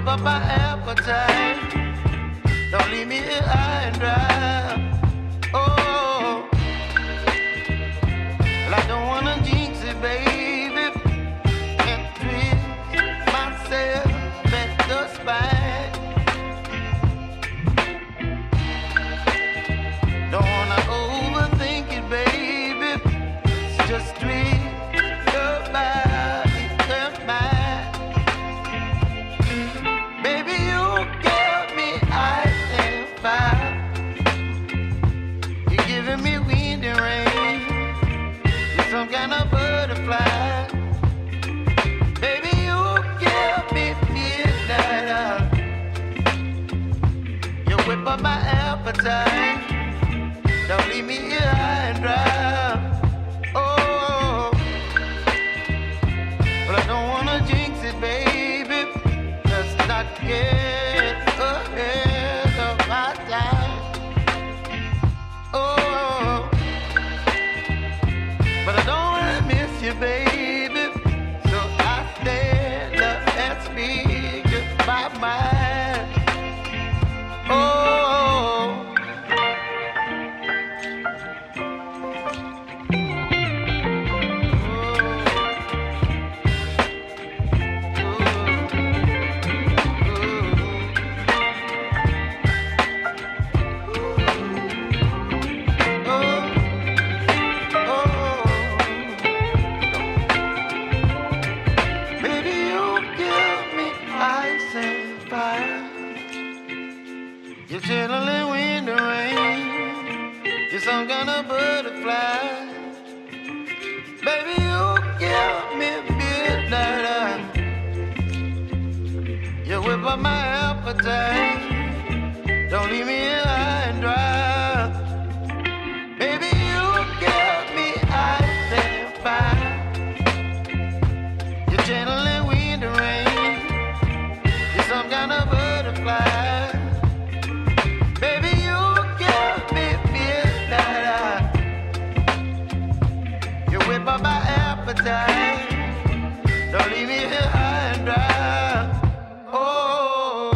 up my appetite. Don't leave me here high and dry. Oh, well, I don't wanna jinx it, baby, and twist myself at the spine. Don't wanna overthink it, baby. It's just twist your body and mine. Baby, you give me ice and fire. You're giving me wind and rain. You're some kind of butterfly. Baby, you give me midnight. You whip up my appetite. Don't leave me here high and dry. Oh, but I don't wanna jinx it, baby. Let's not get ahead of my time. Oh, but I don't wanna miss you, baby. So I stand up and speak just my mind. Oh, You're chilling in the rain. You're some kind of butterfly. Baby, you give me midnight. You whip up my appetite. Don't leave me here high and dry. Baby, you give me ice and fire. You're channeling wind and rain. You're some kind of butterfly. Baby, you give me midnight. You whip up my appetite. Don't leave me here high and dry. Oh,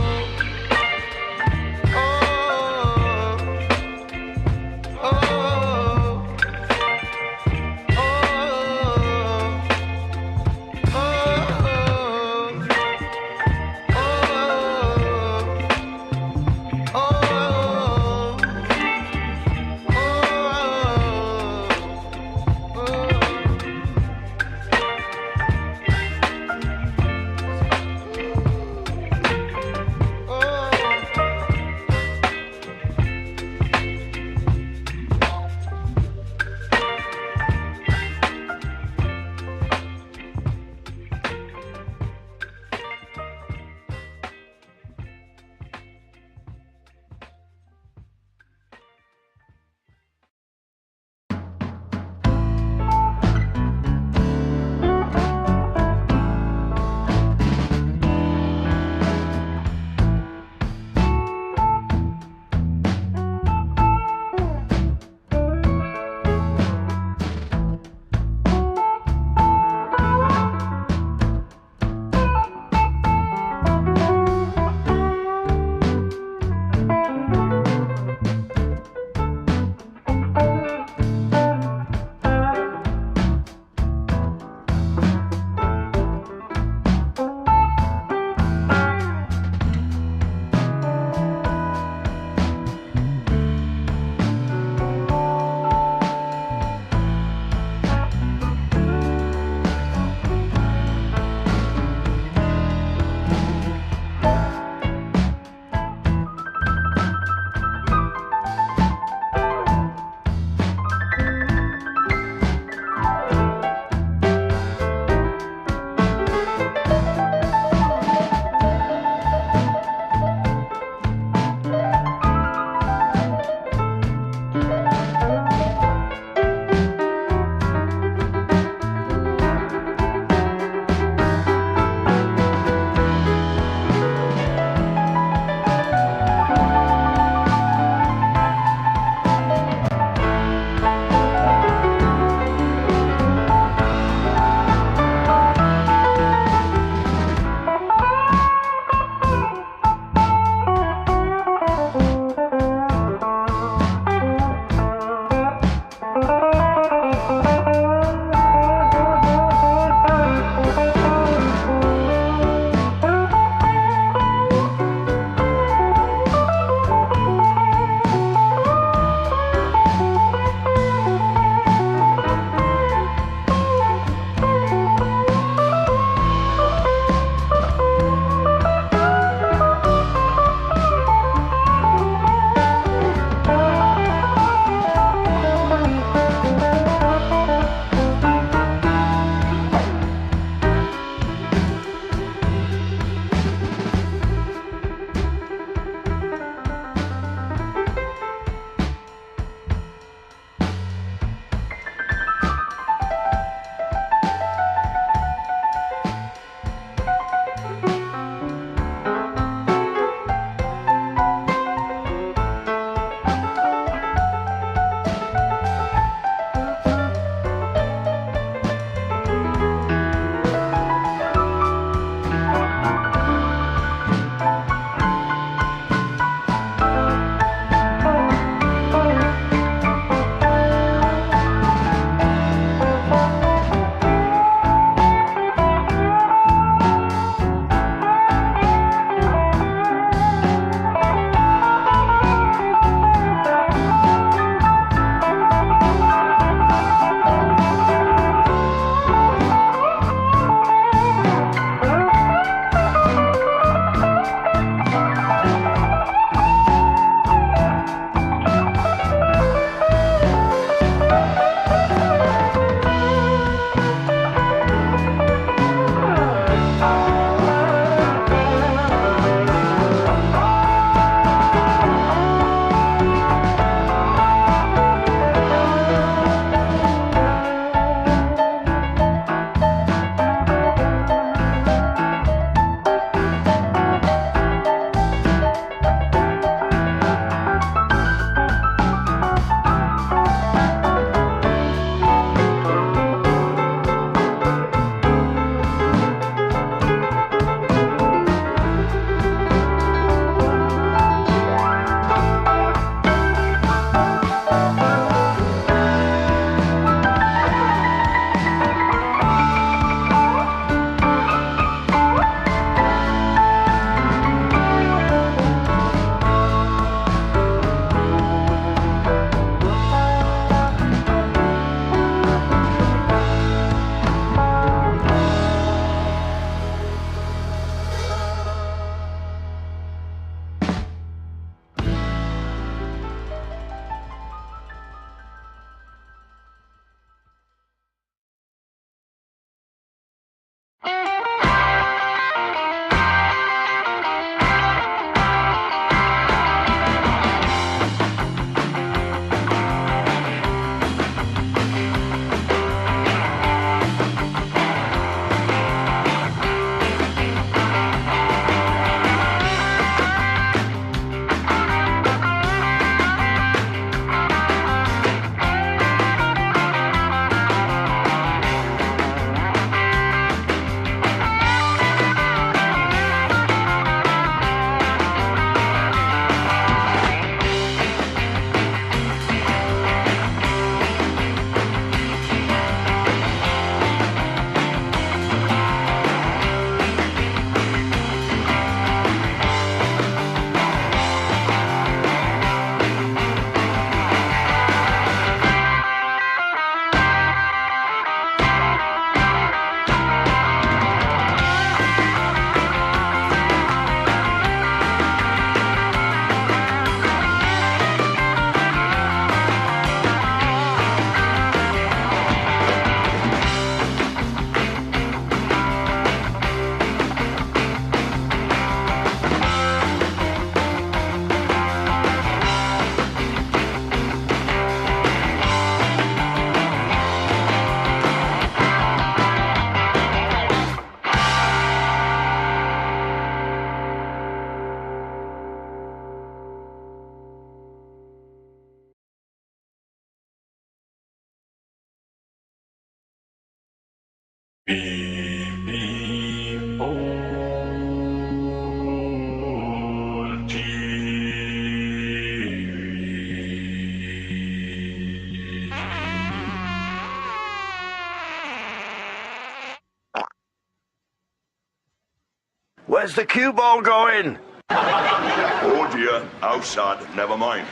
Where's the cue ball going? Oh dear, outside, never mind.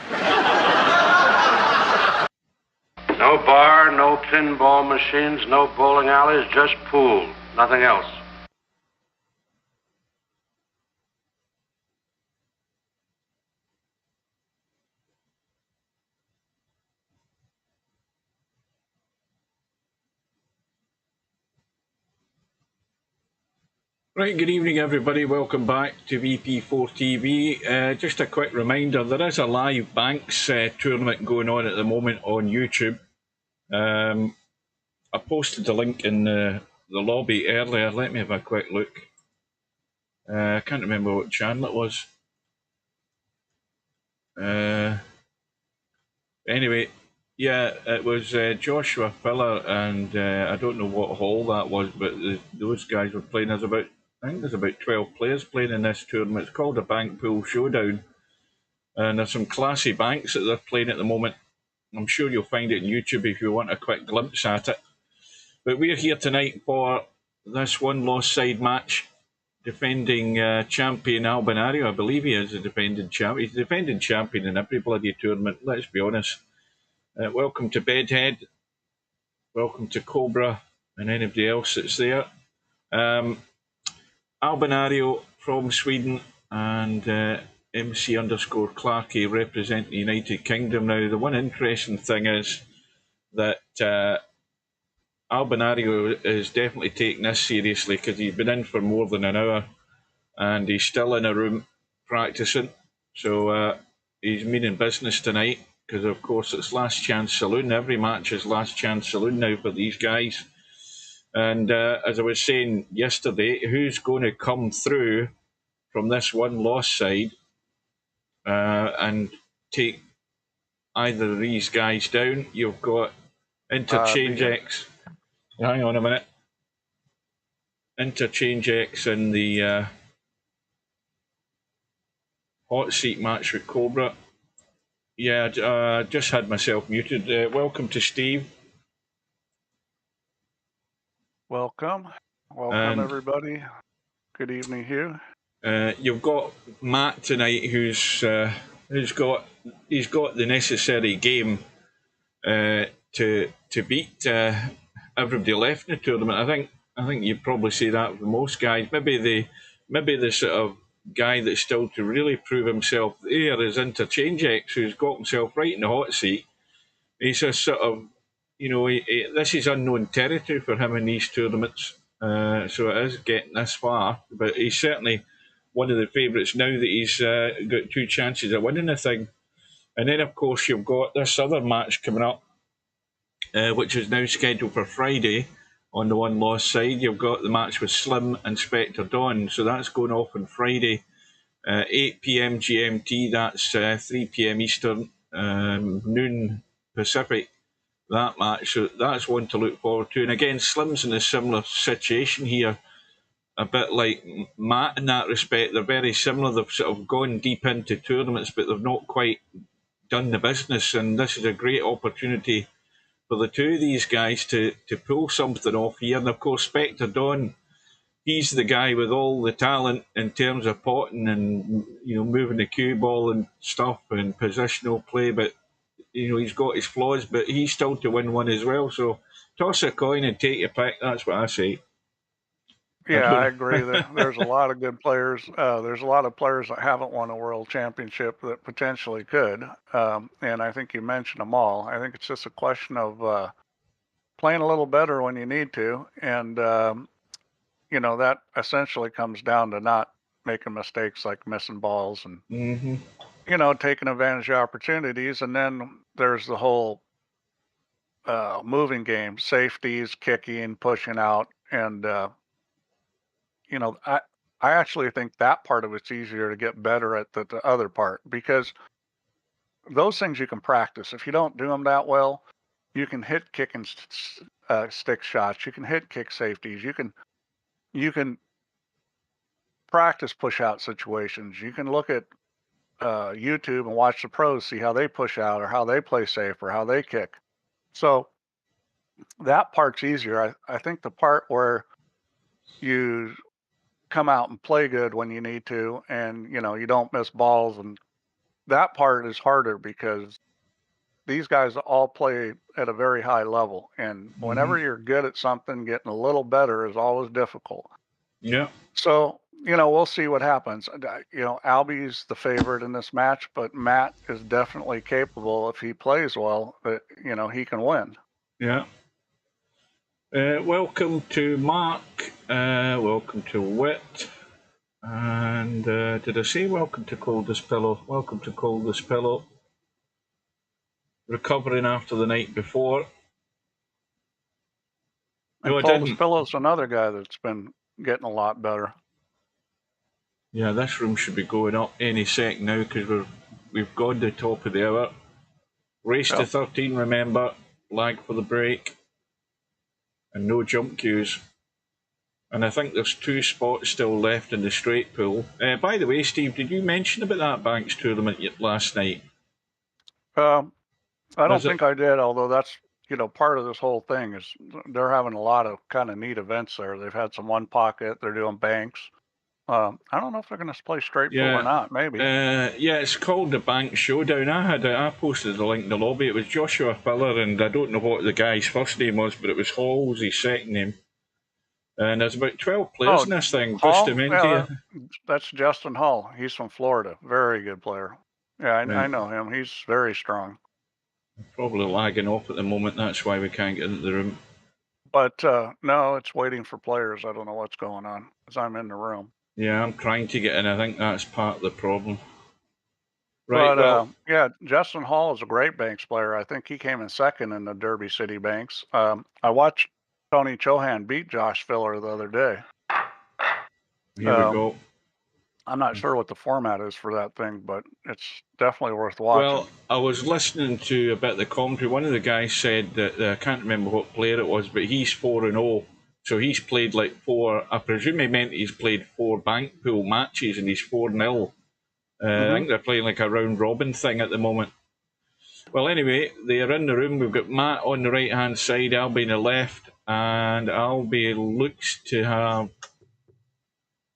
No bar, no pinball machines, no bowling alleys, just pool, nothing else. Right, good evening everybody, welcome back to VP4TV. Just a quick reminder, there is a live Banks tournament going on at the moment on YouTube. I posted the link in the lobby earlier, let me have a quick look. I can't remember what channel it was. Anyway, yeah, it was Joshua Filler and I don't know what hall that was, but those guys were playing. I think there's about 12 players playing in this tournament. It's called a Bank Pool Showdown. And there's some classy banks that they're playing at the moment. I'm sure you'll find it on YouTube if you want a quick glimpse at it. But we're here tonight for this one lost side match. Defending champion Albinario, I believe he is a defending champion. He's a defending champion in every bloody tournament, let's be honest. Welcome to Bedhead. Welcome to Cobra and anybody else that's there. Albinario from Sweden and MC_Clarky represent the United Kingdom. Now, the one interesting thing is that Albinario is definitely taking this seriously because he's been in for more than an hour and he's still in a room practicing. So he's meaning business tonight because, of course, it's Last Chance Saloon. Every match is Last Chance Saloon now for these guys. And as I was saying yesterday, who's going to come through from this one loss side and take either of these guys down? You've got Interchange X. Hang on a minute. Interchange X in the hot seat match with Cobra. Yeah, just had myself muted. Welcome to Steve. Welcome everybody. Good evening, Hugh. You've got Matt tonight, who's got the necessary game to beat everybody left in the tournament. I think you'd probably say that for most guys. Maybe the sort of guy that's still to really prove himself there is Interchange X, who's got himself right in the hot seat. He's a sort of, this is unknown territory for him in these tournaments. So it is getting this far, but he's certainly one of the favourites now that he's got two chances of winning the thing. And then, of course, you've got this other match coming up, which is now scheduled for Friday on the one loss side. You've got the match with Slim and Spectre Dawn, so that's going off on Friday, 8 p.m. GMT, that's 3 p.m. Eastern, noon Pacific. That match, so that's one to look forward to. And again, Slim's in a similar situation here, a bit like Matt in that respect. They're very similar. They've sort of gone deep into tournaments, but they've not quite done the business. And this is a great opportunity for the two of these guys to pull something off here. And of course, Spectre Dawn, he's the guy with all the talent in terms of potting and moving the cue ball and stuff and positional play, but he's got his flaws, but he's still to win one as well. So toss a coin and take your pick. That's what I say. Yeah, I agree. There's a lot of good players. There's a lot of players that haven't won a world championship that potentially could. And I think you mentioned them all. I think it's just a question of playing a little better when you need to. And, that essentially comes down to not making mistakes like missing balls and, taking advantage of opportunities. And then there's the whole moving game, safeties, kicking, pushing out. And, I actually think that part of it's easier to get better at the other part, because those things you can practice. If you don't do them that well, you can hit kick and stick shots. You can hit kick safeties. You can practice push out situations. You can look at YouTube and watch the pros, see how they push out or how they play safe or how they kick. So that part's easier. I think the part where you come out and play good when you need to, and you don't miss balls, and that part is harder because these guys all play at a very high level, and whenever you're good at something, getting a little better is always difficult. Yeah. So, we'll see what happens. Albie's the favorite in this match, but Matt is definitely capable if he plays well that, he can win. Yeah. Welcome to Mark. Welcome to Wit. And did I say welcome to Coldest Pillow? Welcome to Coldest Pillow. Recovering after the night before. And No, Coldest Pillow's another guy that's been getting a lot better. Yeah, this room should be going up any sec now because we've gone to the top of the hour. Race to 13, remember. Lag for the break. And no jump queues. And I think there's 2 spots still left in the straight pool. By the way, Steve, did you mention about that Banks tournament last night? I don't think I did, although that's, part of this whole thing is they're having a lot of kind of neat events there. They've had some one pocket, they're doing Banks. I don't know if they're going to play straight pool or not, maybe. Yeah, it's called the Bank Showdown. I posted the link in the lobby. It was Joshua Filler, and I don't know what the guy's first name was, but it was Hall's his second name. And there's about 12 players in this thing. Hall? That's Justin Hall. He's from Florida. Very good player. Yeah, I know him. He's very strong. Probably lagging off at the moment. That's why we can't get into the room. But no, it's waiting for players. I don't know what's going on because I'm in the room. Yeah, I'm trying to get in. I think that's part of the problem. Right. But yeah, Justin Hall is a great Banks player. I think he came in second in the Derby City Banks. I watched Tony Chohan beat Josh Filler the other day. Here we go. I'm not sure what the format is for that thing, but it's definitely worth watching. Well, I was listening to a bit of the commentary. One of the guys said that, I can't remember what player it was, but he's 4-0. So he's played like 4, I presume he meant he's played 4 bank pool matches and he's 4-0. I think they're playing like a round robin thing at the moment. Well, anyway, they are in the room. We've got Matt on the right hand side, Albie on the left, and Albie looks to have.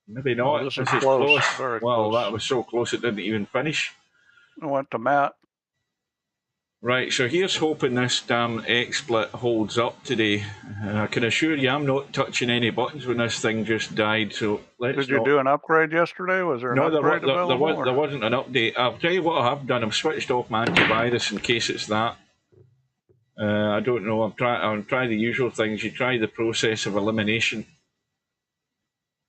Maybe not. This is close. Very well, close. That was so close it didn't even finish. I went to Matt. Right, so here's hoping this damn XSplit holds up today. I can assure you I'm not touching any buttons when this thing just died, so let's Did you do an upgrade yesterday? Was there an upgrade available? There wasn't an update. I'll tell you what I have done. I've switched off my antivirus in case it's that. I don't know. I'll try the usual things. You try the process of elimination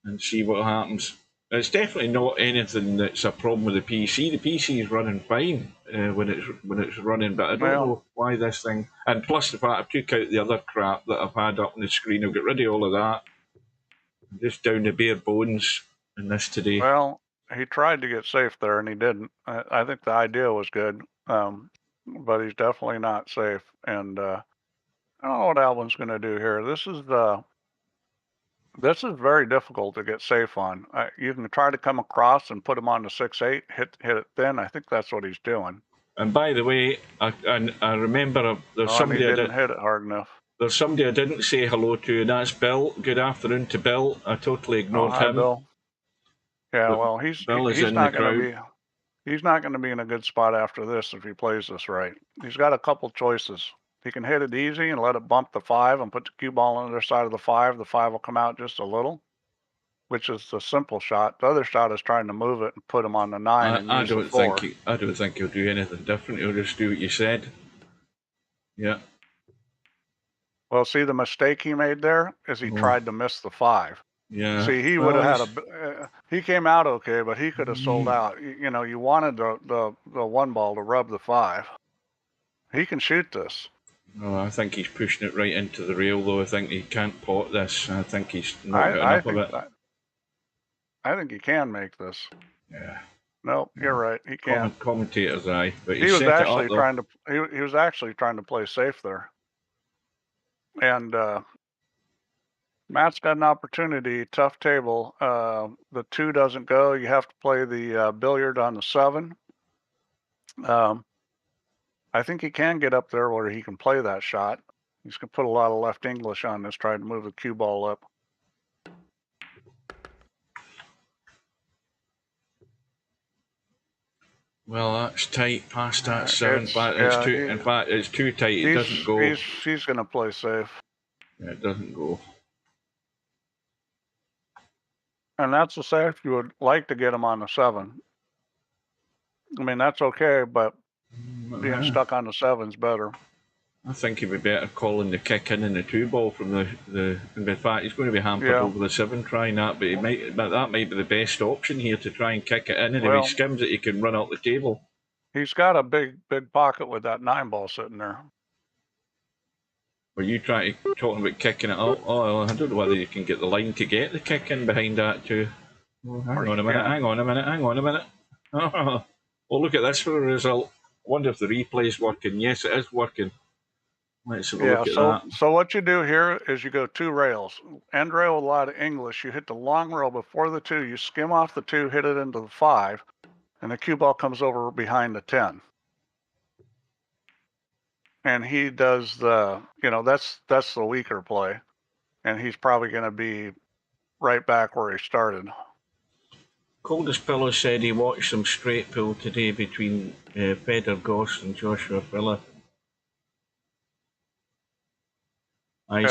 and see what happens. It's definitely not anything that's a problem with the PC. The PC is running fine when it's running, but I don't know why this thing. And plus the fact I took out the other crap that I've had up on the screen. I've got rid of all of that. I'm just down to bare bones in this today. Well, he tried to get safe there and he didn't. I think the idea was good, but he's definitely not safe. And I don't know what Alvin's going to do here. This is very difficult to get safe on. You can try to come across and put him on the 6-8, hit it thin. I think that's what he's doing. And by the way, I remember there's somebody he didn't hit it hard enough. There's somebody I didn't say hello to, and that's Bill. Good afternoon to Bill. I totally ignored him. Bill. Yeah, well, he's not going to be. He's not going to be in a good spot after this if he plays this right. He's got a couple choices. He can hit it easy and let it bump the 5 and put the cue ball on the other side of the 5. The 5 will come out just a little, which is the simple shot. The other shot is trying to move it and put him on the 9 and use the 4. I don't think he'll do anything different. He'll just do what you said. Yeah. Well, see, the mistake he made there is he tried to miss the 5. Yeah. See, he would have had he came out okay, but he could have sold out. You wanted the 1 ball to rub the 5. He can shoot this. Oh, I think he's pushing it right into the rail, though. I think he can't pot this. I think he's not got enough of it. I think he can make this. Yeah. No, you're right. He can. Commentator's eye, but he was actually trying to. He was actually trying to play safe there. And Matt's got an opportunity. Tough table. The 2 doesn't go. You have to play the billiard on the 7. I think he can get up there where he can play that shot. He's going to put a lot of left English on this, trying to move the cue ball up. Well, that's tight. Past that 7, but it's too. In fact, it's too tight. It doesn't go. He's going to play safe. Yeah, it doesn't go. And that's the safe you would like to get him on the 7. I mean, that's okay, but being stuck on the 7's better. I think he'd be better calling the kick in the 2 ball from the. In fact, he's going to be hampered over the 7 trying that, but that might be the best option here to try and kick it in. And if he skims it, he can run up the table. He's got a big pocket with that 9 ball sitting there. Were you talking about kicking it out? Oh, I don't know whether you can get the line to get the kick in behind that too. Oh, hang on a minute. Oh, well, look at this for a result. I wonder if the replay is working. Yes, it is working. Let's have a look at that. So what you do here is you go 2 rails. End rail with a lot of English. You hit the long rail before the 2. You skim off the 2, hit it into the 5, and the cue ball comes over behind the 10. And he does the, that's the weaker play. And he's probably going to be right back where he started. Coldest Pillow said he watched some straight pull today between Peder Goss and Joshua Filler. I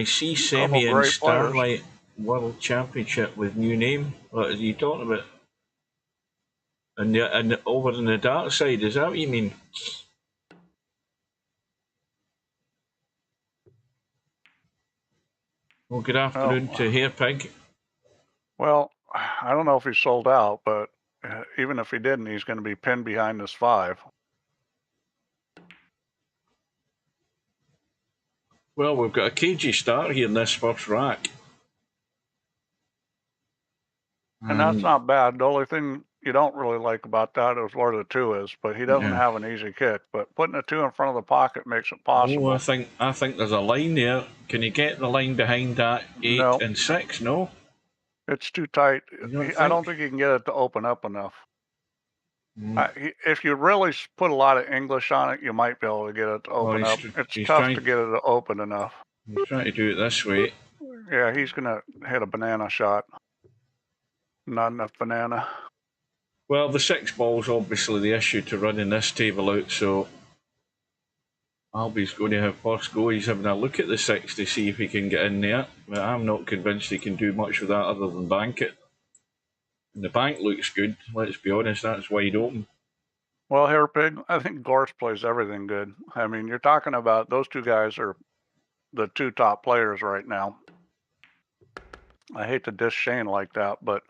see Semi in Starlight World Championship with new name. What are you talking about? And over on the dark side, is that what you mean? Well, good afternoon to Hairpig. Well, I don't know if he's sold out, but even if he didn't, he's going to be pinned behind this 5. Well, we've got a cagey start here in this first rack. And that's not bad. The only thing you don't really like about that is where the 2 is, but he doesn't have an easy kick. But putting a 2 in front of the pocket makes it possible. Oh, I think there's a line there. Can you get the line behind that 8 and 6? No? It's too tight. I don't think you can get it to open up enough. If you really put a lot of English on it, you might be able to get it to open up. It's tough to get it to open enough. He's trying to do it this way. Yeah, he's going to hit a banana shot. Not enough banana. Well, the 6 ball's obviously the issue to running this table out, so Albie's going to have first go. He's having a look at the 6 to see if he can get in there, but I'm not convinced he can do much with that other than bank it. And the bank looks good, let's be honest, that's wide open. Well, Hairpig, I think Gorse plays everything good. I mean, you're talking about those 2 guys are the 2 top players right now. I hate to diss Shane like that, but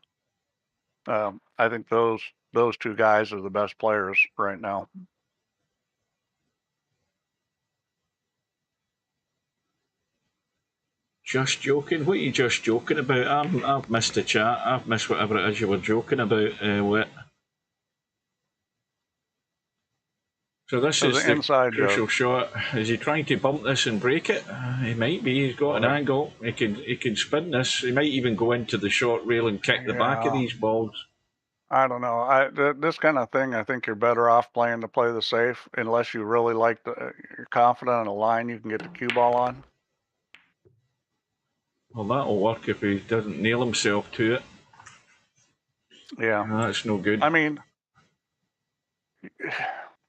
I think those 2 guys are the best players right now. Just joking? What are you just joking about? I've missed the chat. I've missed whatever it is you were joking about. So this is the inside crucial shot. Is he trying to bump this and break it? He might be. He's got an angle. He can spin this. He might even go into the short rail and kick the back of these balls. I don't know. This kind of thing, I think you're better off playing to play the safe, unless you really like you're confident in a line you can get the cue ball on. Well, that'll work if he doesn't nail himself to it. Yeah. That's no good. I mean,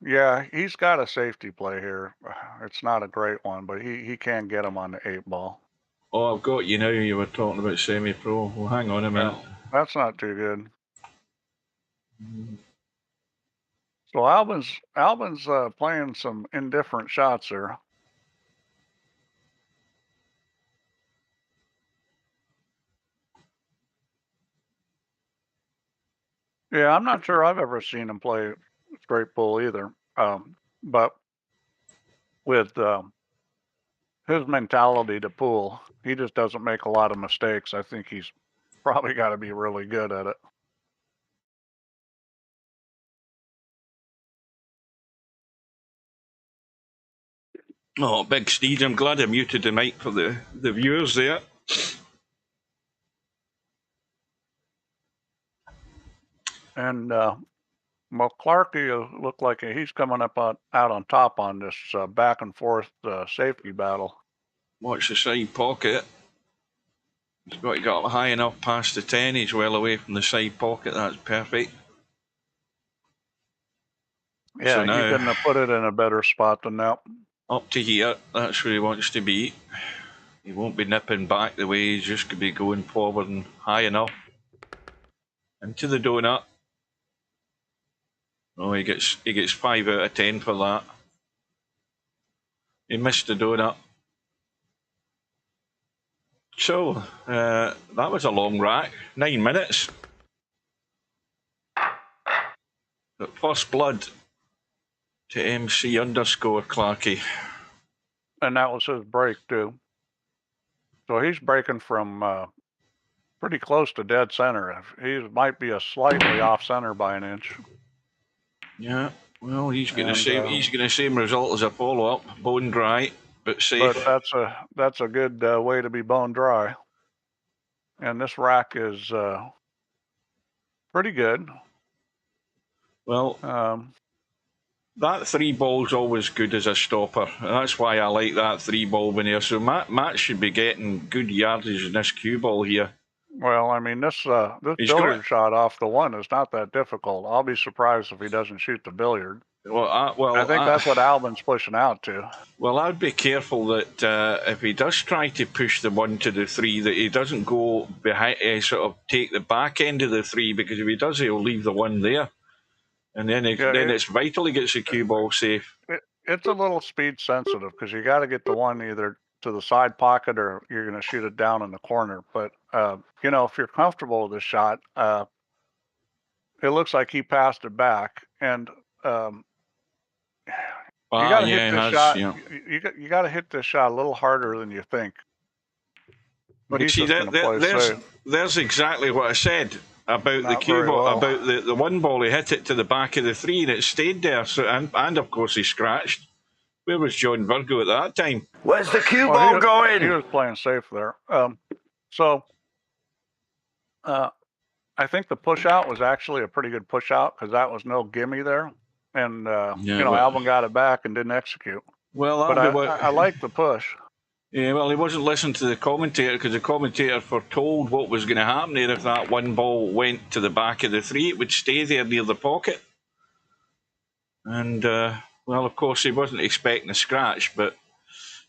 yeah, he's got a safety play here. It's not a great one, but he can get him on the 8 ball. Oh, I've got you now. You were talking about semi-pro. Well, hang on a minute. That's not too good. So Albin's playing some indifferent shots there. Yeah, I'm not sure I've ever seen him play straight pull either. But with his mentality to pool, he just doesn't make a lot of mistakes. I think he's probably got to be really good at it. Oh, big Steed, I'm glad I muted the mic for the viewers there. And Clarkie looked like he's coming up out on top on this back and forth safety battle. Watch the side pocket. He's got to get up high enough past the 10. He's well away from the side pocket. That's perfect. Yeah, So you now, couldn't have put it in a better spot than that. up to here, that's where he wants to be. He won't be nipping back the way, he's just going to be going forward and high enough. Into the donut. Oh, he gets 5 out of 10 for that. He missed the donut. So, that was a long rack. 9 minutes. But first blood to MC_Clarky. And that was his break, too. So he's breaking from pretty close to dead center. He might be a slightly off center by an inch. Yeah, well, he's getting the same result as a follow-up. Bone dry, but safe. But that's a good way to be bone dry. And this rack is pretty good. Well, that 3 ball's always good as a stopper. That's why I like that 3 ball when here. So Matt should be getting good yardage in this cue ball here. Well, I mean, this billiard shot off the 1 is not that difficult. I'll be surprised if he doesn't shoot the billiard. Well, I think that's what Albin's pushing out to. Well, I'd be careful that if he does try to push the 1 to the 3, that he doesn't go behind, sort of take the back end of the 3, because if he does, he'll leave the 1 there. And then it's vital he gets the cue ball safe. It's a little speed sensitive because you got to get the 1 either to the side pocket or you're going to shoot it down in the corner. But, you know, if you're comfortable with the shot, it looks like he passed it back. And you got to hit this shot. Yeah. You got to hit this shot a little harder than you think. But he's just going to play safe. There's exactly what I said about the cue ball, about the 1 ball. He hit it to the back of the 3 and it stayed there. So and of course he scratched. Where was John Virgo at that time? Where's the cue ball going? He was playing safe there. So I think the push out was actually a pretty good push out because that was no gimme there. And, Albin got it back and didn't execute. Well, but I like the push. Yeah, well, he wasn't listening to the commentator because the commentator foretold what was going to happen there. If that 1 ball went to the back of the 3, it would stay there near the pocket. And, well, of course, he wasn't expecting a scratch, but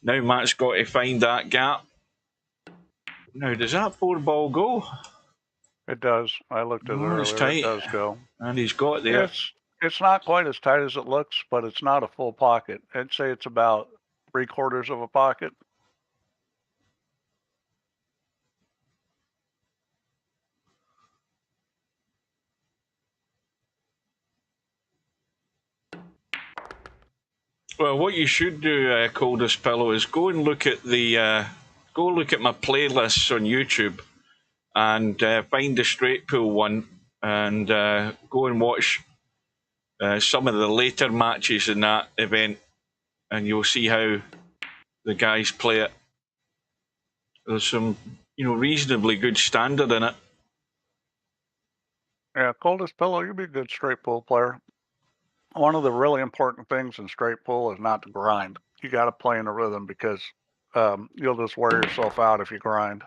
now Matt's got to find that gap. Now, does that 4 ball go? It does. I looked at it earlier. It's tight. It does go. And he's got there. It's not quite as tight as it looks, but it's not a full pocket. I'd say it's about 3/4 of a pocket. Well, what you should do, Coldest Pillow, is go look at my playlists on YouTube and find the straight pool one and go and watch some of the later matches in that event, and you'll see how the guys play it. There's some, reasonably good standard in it. Yeah, Coldest Pillow, you'll be a good straight pool player. One of the really important things in straight pool is not to grind. You got to play in a rhythm because you'll just wear yourself out if you grind.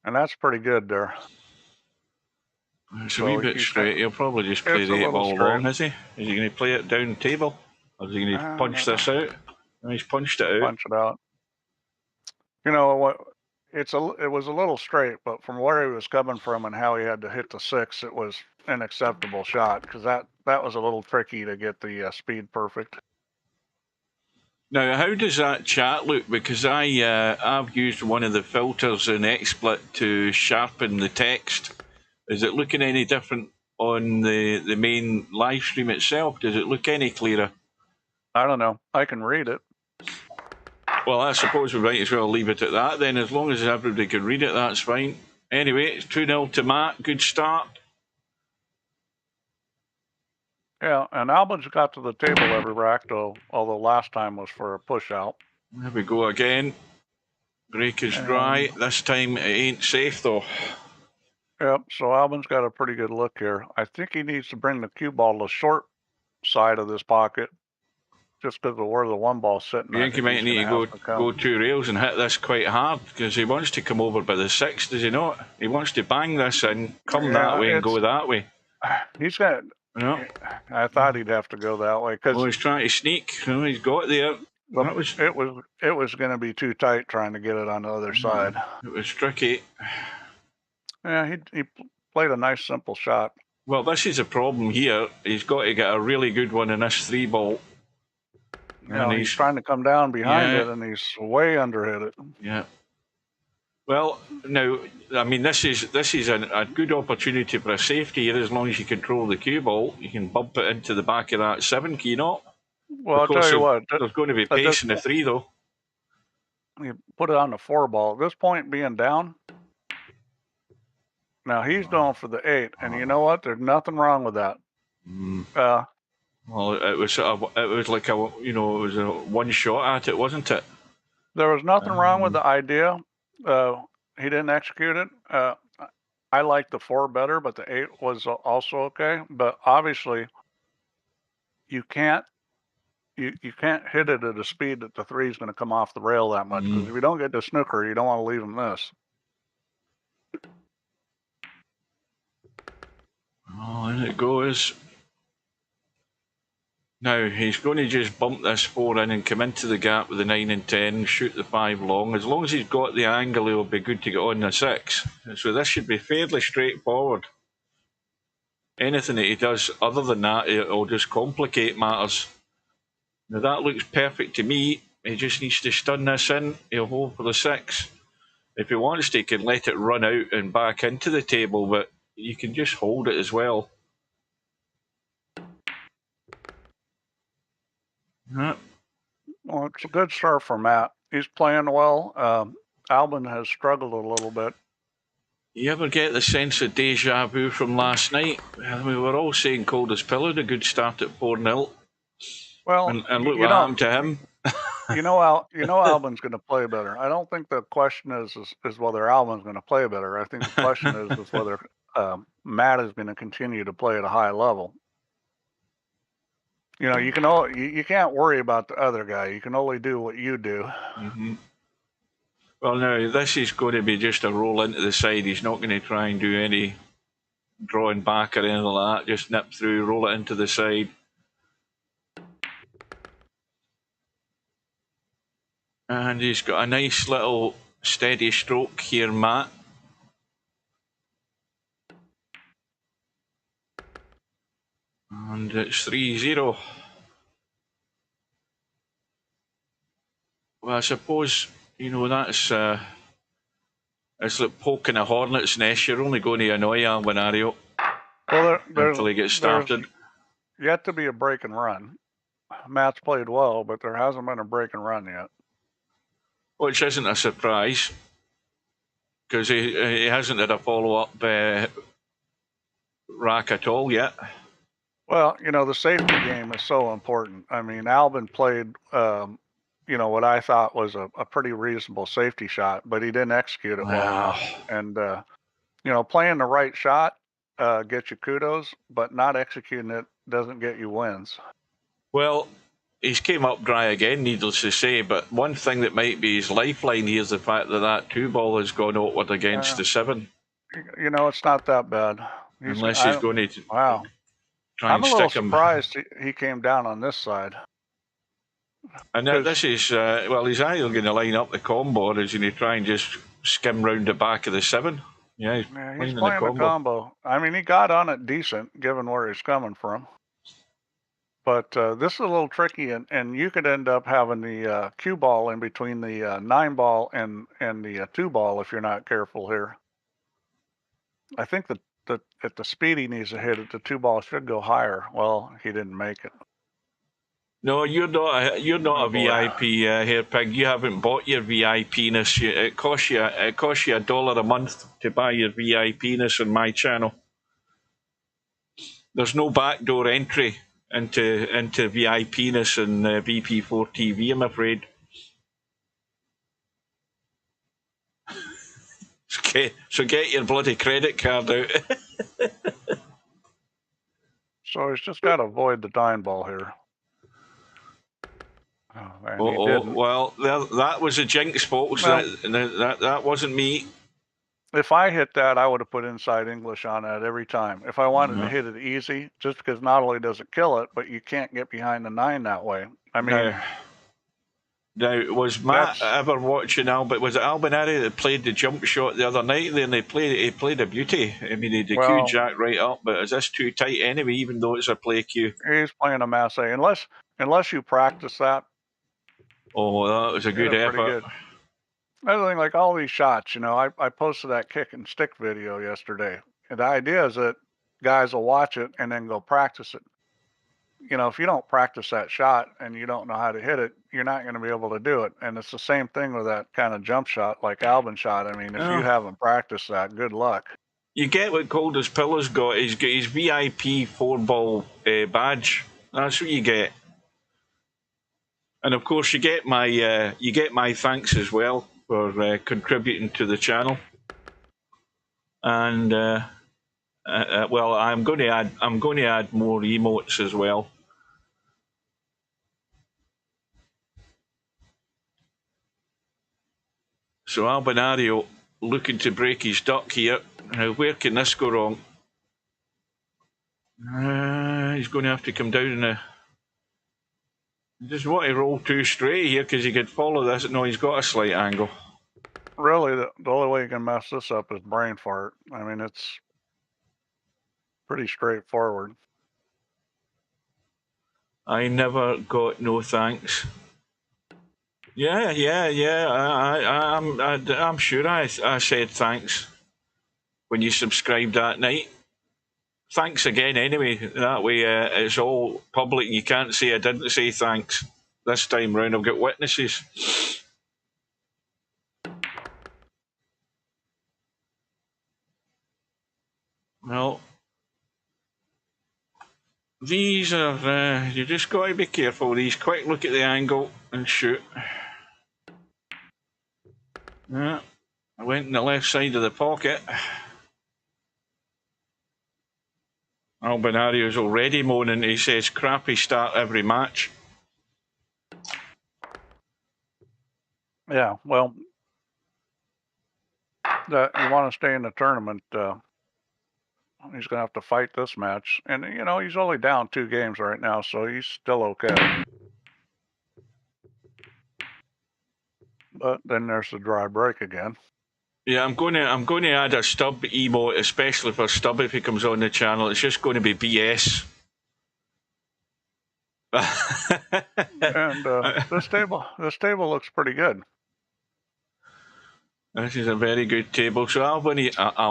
And that's pretty good there. It's a wee bit straight. He'll probably just play the 8 ball long, is he? Is he going to play it down table? Or is he going to punch this out? No, he's punched it out. Punch it out. You know what? It was a little straight, but from where he was coming from and how he had to hit the 6, it was an acceptable shot because that was a little tricky to get the speed perfect. Now, how does that chat look? Because I've used one of the filters in XSplit to sharpen the text. Is it looking any different on the main live stream itself? Does it look any clearer? I don't know. I can read it. Well, I suppose we might as well leave it at that then. As long as everybody can read it, that's fine. Anyway, it's 2-0 to Matt. Good start. Yeah, and Albin's got to the table every rack, although last time was for a push out. There we go again. Break is dry. This time it ain't safe, though. Yep, so Albin's got a pretty good look here. I think he needs to bring the cue ball to the short side of this pocket. Just because of where the 1 ball's sitting. I think he might need to go 2 rails and hit this quite hard because he wants to come over by the 6, does he not? He wants to bang this in, come that way and go that way. He's got. Yeah. I thought he'd have to go that way because Well, he's trying to sneak. Well, he's got there. That was. it was going to be too tight trying to get it on the other side. It was tricky. Yeah, he played a nice simple shot. Well, this is a problem here. He's got to get a really good one in this 3-ball. You know, he's trying to come down behind it, and he's way underhit it. Yeah. Well, now, I mean, this is a good opportunity for a safety here as long as you control the cue ball. You can bump it into the back of that 7, can you not? Well, I'll tell you what. There's going to be pace in the 3, though. You put it on the 4 ball. At this point, being down. Now he's going for the 8, and you know what? There's nothing wrong with that. Well, it was like it was a one shot at it, wasn't it? There was nothing wrong with the idea. He didn't execute it. I like the 4 better, but the 8 was also okay. But obviously, you can't hit it at a speed that the 3 is going to come off the rail that much. Because if you don't get the snooker, you don't want to leave him this. Oh, and it goes. Now, he's going to just bump this 4 in and come into the gap with the 9 and 10, shoot the 5 long. As long as he's got the angle, he'll be good to get on the 6. So this should be fairly straightforward. Anything that he does other than that, it'll just complicate matters. Now, that looks perfect to me. He just needs to stun this in. He'll hold for the 6. If he wants to, he can let it run out and back into the table, but you can just hold it as well. Yeah. Well, it's a good start for Matt. He's playing well. Albin has struggled a little bit. You ever get the sense of deja vu from last night? We were all saying cold as pillow, a good start at 4-0. Well, and look what happened to him. You know Albin's going to play better. I don't think the question is whether Albin's going to play better. I think the question is whether Matt is going to continue to play at a high level. You know, you can't worry about the other guy. You can only do what you do. Mm-hmm. Well, no, this is going to be just a roll into the side. He's not going to try and do any drawing back or anything like that. Just nip through, roll it into the side. And he's got a nice little steady stroke here, Matt. And it's 3-0. Well, I suppose, that's it's like poking a hornet's nest. You're only going to annoy Albinario until he gets started. Yet to be a break and run. Matt's played well, but there hasn't been a break and run yet. Which isn't a surprise, because he hasn't had a follow-up rack at all yet. Well, the safety game is so important. I mean, Albin played, what I thought was a pretty reasonable safety shot, but he didn't execute it well. And, playing the right shot gets you kudos, but not executing it doesn't get you wins. Well, he's came up dry again, needless to say, but one thing that might be his lifeline here is the fact that 2-ball has gone outward against the 7. It's not that bad. Unless he's going to... Wow. I'm a little surprised he came down on this side. And this is, he's either going to line up the combo or is he going to try and just skim round the back of the 7? Yeah, he's playing the combo. I mean, he got on it decent, given where he's coming from. But this is a little tricky, and you could end up having the cue ball in between the 9-ball and the 2-ball if you're not careful here. I think that at the speed he needs to hit it, the 2-ball should go higher. Well, he didn't make it. No, you're not a VIP here, Pig. You haven't bought your VIP-ness. It costs you $1 a month to buy your VIP-ness on my channel. There's no backdoor entry into VIP-ness and VP4TV, I'm afraid. Okay, so get your bloody credit card out. So he's just got to avoid the 9-ball here. Well, that was a jinx, folks. Well, that wasn't me. If I hit that, I would have put inside English on that every time. If I wanted to Yeah. hit it easy, just because not only does it kill it, but you can't get behind the 9 that way. I mean, now was Matt that's ever watching was it Albinario that played the jump shot the other night there, and he played a beauty. I mean, he had the cue well, jack right up, but is this too tight anyway, even though it's a play cue? he's playing a masse. Unless you practice that, Oh, that was a good pretty effort. good. Another thing, like all these shots, I posted that kick and stick video yesterday. And the idea is that guys will watch it and then go practice it. If you don't practice that shot and you don't know how to hit it, you're not going to be able to do it. And it's the same thing with that kind of jump shot, like Albin shot. I mean, if you haven't practiced that, good luck. You get what Calder's Pillow's got. He's got his VIP 4-ball badge. That's what you get. And of course, you get my thanks as well for contributing to the channel. And well, I'm going to add more emotes as well. So Albinario looking to break his duck here. Now, where can this go wrong? He's going to have to come down in a. Just want to roll too straight here because he could follow this. No, he's got a slight angle. Really, the only way you can mess this up is brain fart. I mean, it's pretty straightforward. I never got no thanks. Yeah. I'm sure I said thanks when you subscribed that night. Thanks again anyway. That way it's all public. You can't say I didn't say thanks. This time round I've got witnesses. Well, these are, you just got to be careful. These quick look at the angle and shoot. Yeah, I went in the left side of the pocket. Albinario's already moaning. He says, crappy start every match. Yeah, well, you want to stay in the tournament. He's going to have to fight this match. And, he's only down 2 games right now, so he's still okay. But then there's the dry break again. Yeah, I'm going to add a Stub emote, especially for Stub if he comes on the channel. It's just going to be BS. And this table looks pretty good. This is a very good table. So Albinario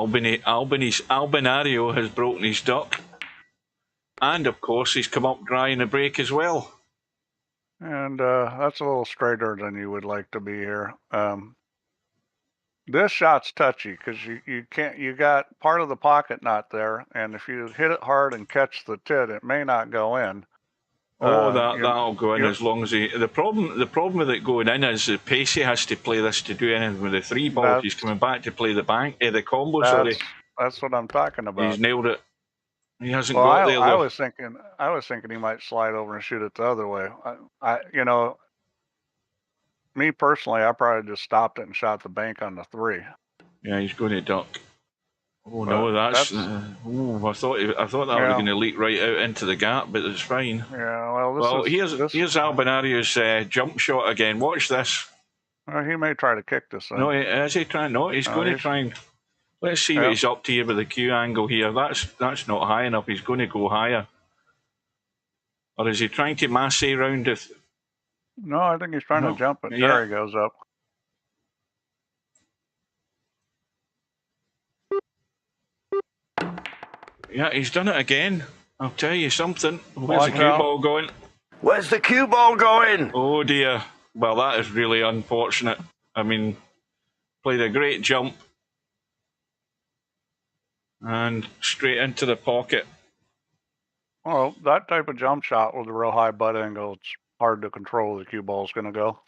has broken his duck, and of course he's come up dry in the break as well. And that's a little straighter than you would like to be here. This shot's touchy because you got part of the pocket not there, and if you hit it hard and catch the tit, it may not go in. That'll go in as long as the problem with it going in is that Pacey has to play this to do anything with the 3 ball. He's coming back to play the combo. Sorry, that's what I'm talking about. He's nailed it. He hasn't got there. I was thinking he might slide over and shoot it the other way. Me personally, I probably just stopped it and shot the bank on the 3. Yeah, he's going to duck. Oh no, that's. I thought that was going to leak right out into the gap, but it's fine. Yeah, here's Albinario's jump shot again. Watch this. He may try to kick this. No, is he trying? No, he's going to try and. Let's see what he's up to here with the Q angle here. That's not high enough. He's going to go higher. Or is he trying to masse around it? No, I think he's trying to jump it. Yeah. There he goes up. Yeah, he's done it again. I'll tell you something. Where's the cue ball going? Where's the cue ball going? Oh dear. Well, that is really unfortunate. I mean, played a great jump. And straight into the pocket. Well, that type of jump shot with a real high butt angle, it's hard to control where the cue ball's going to go.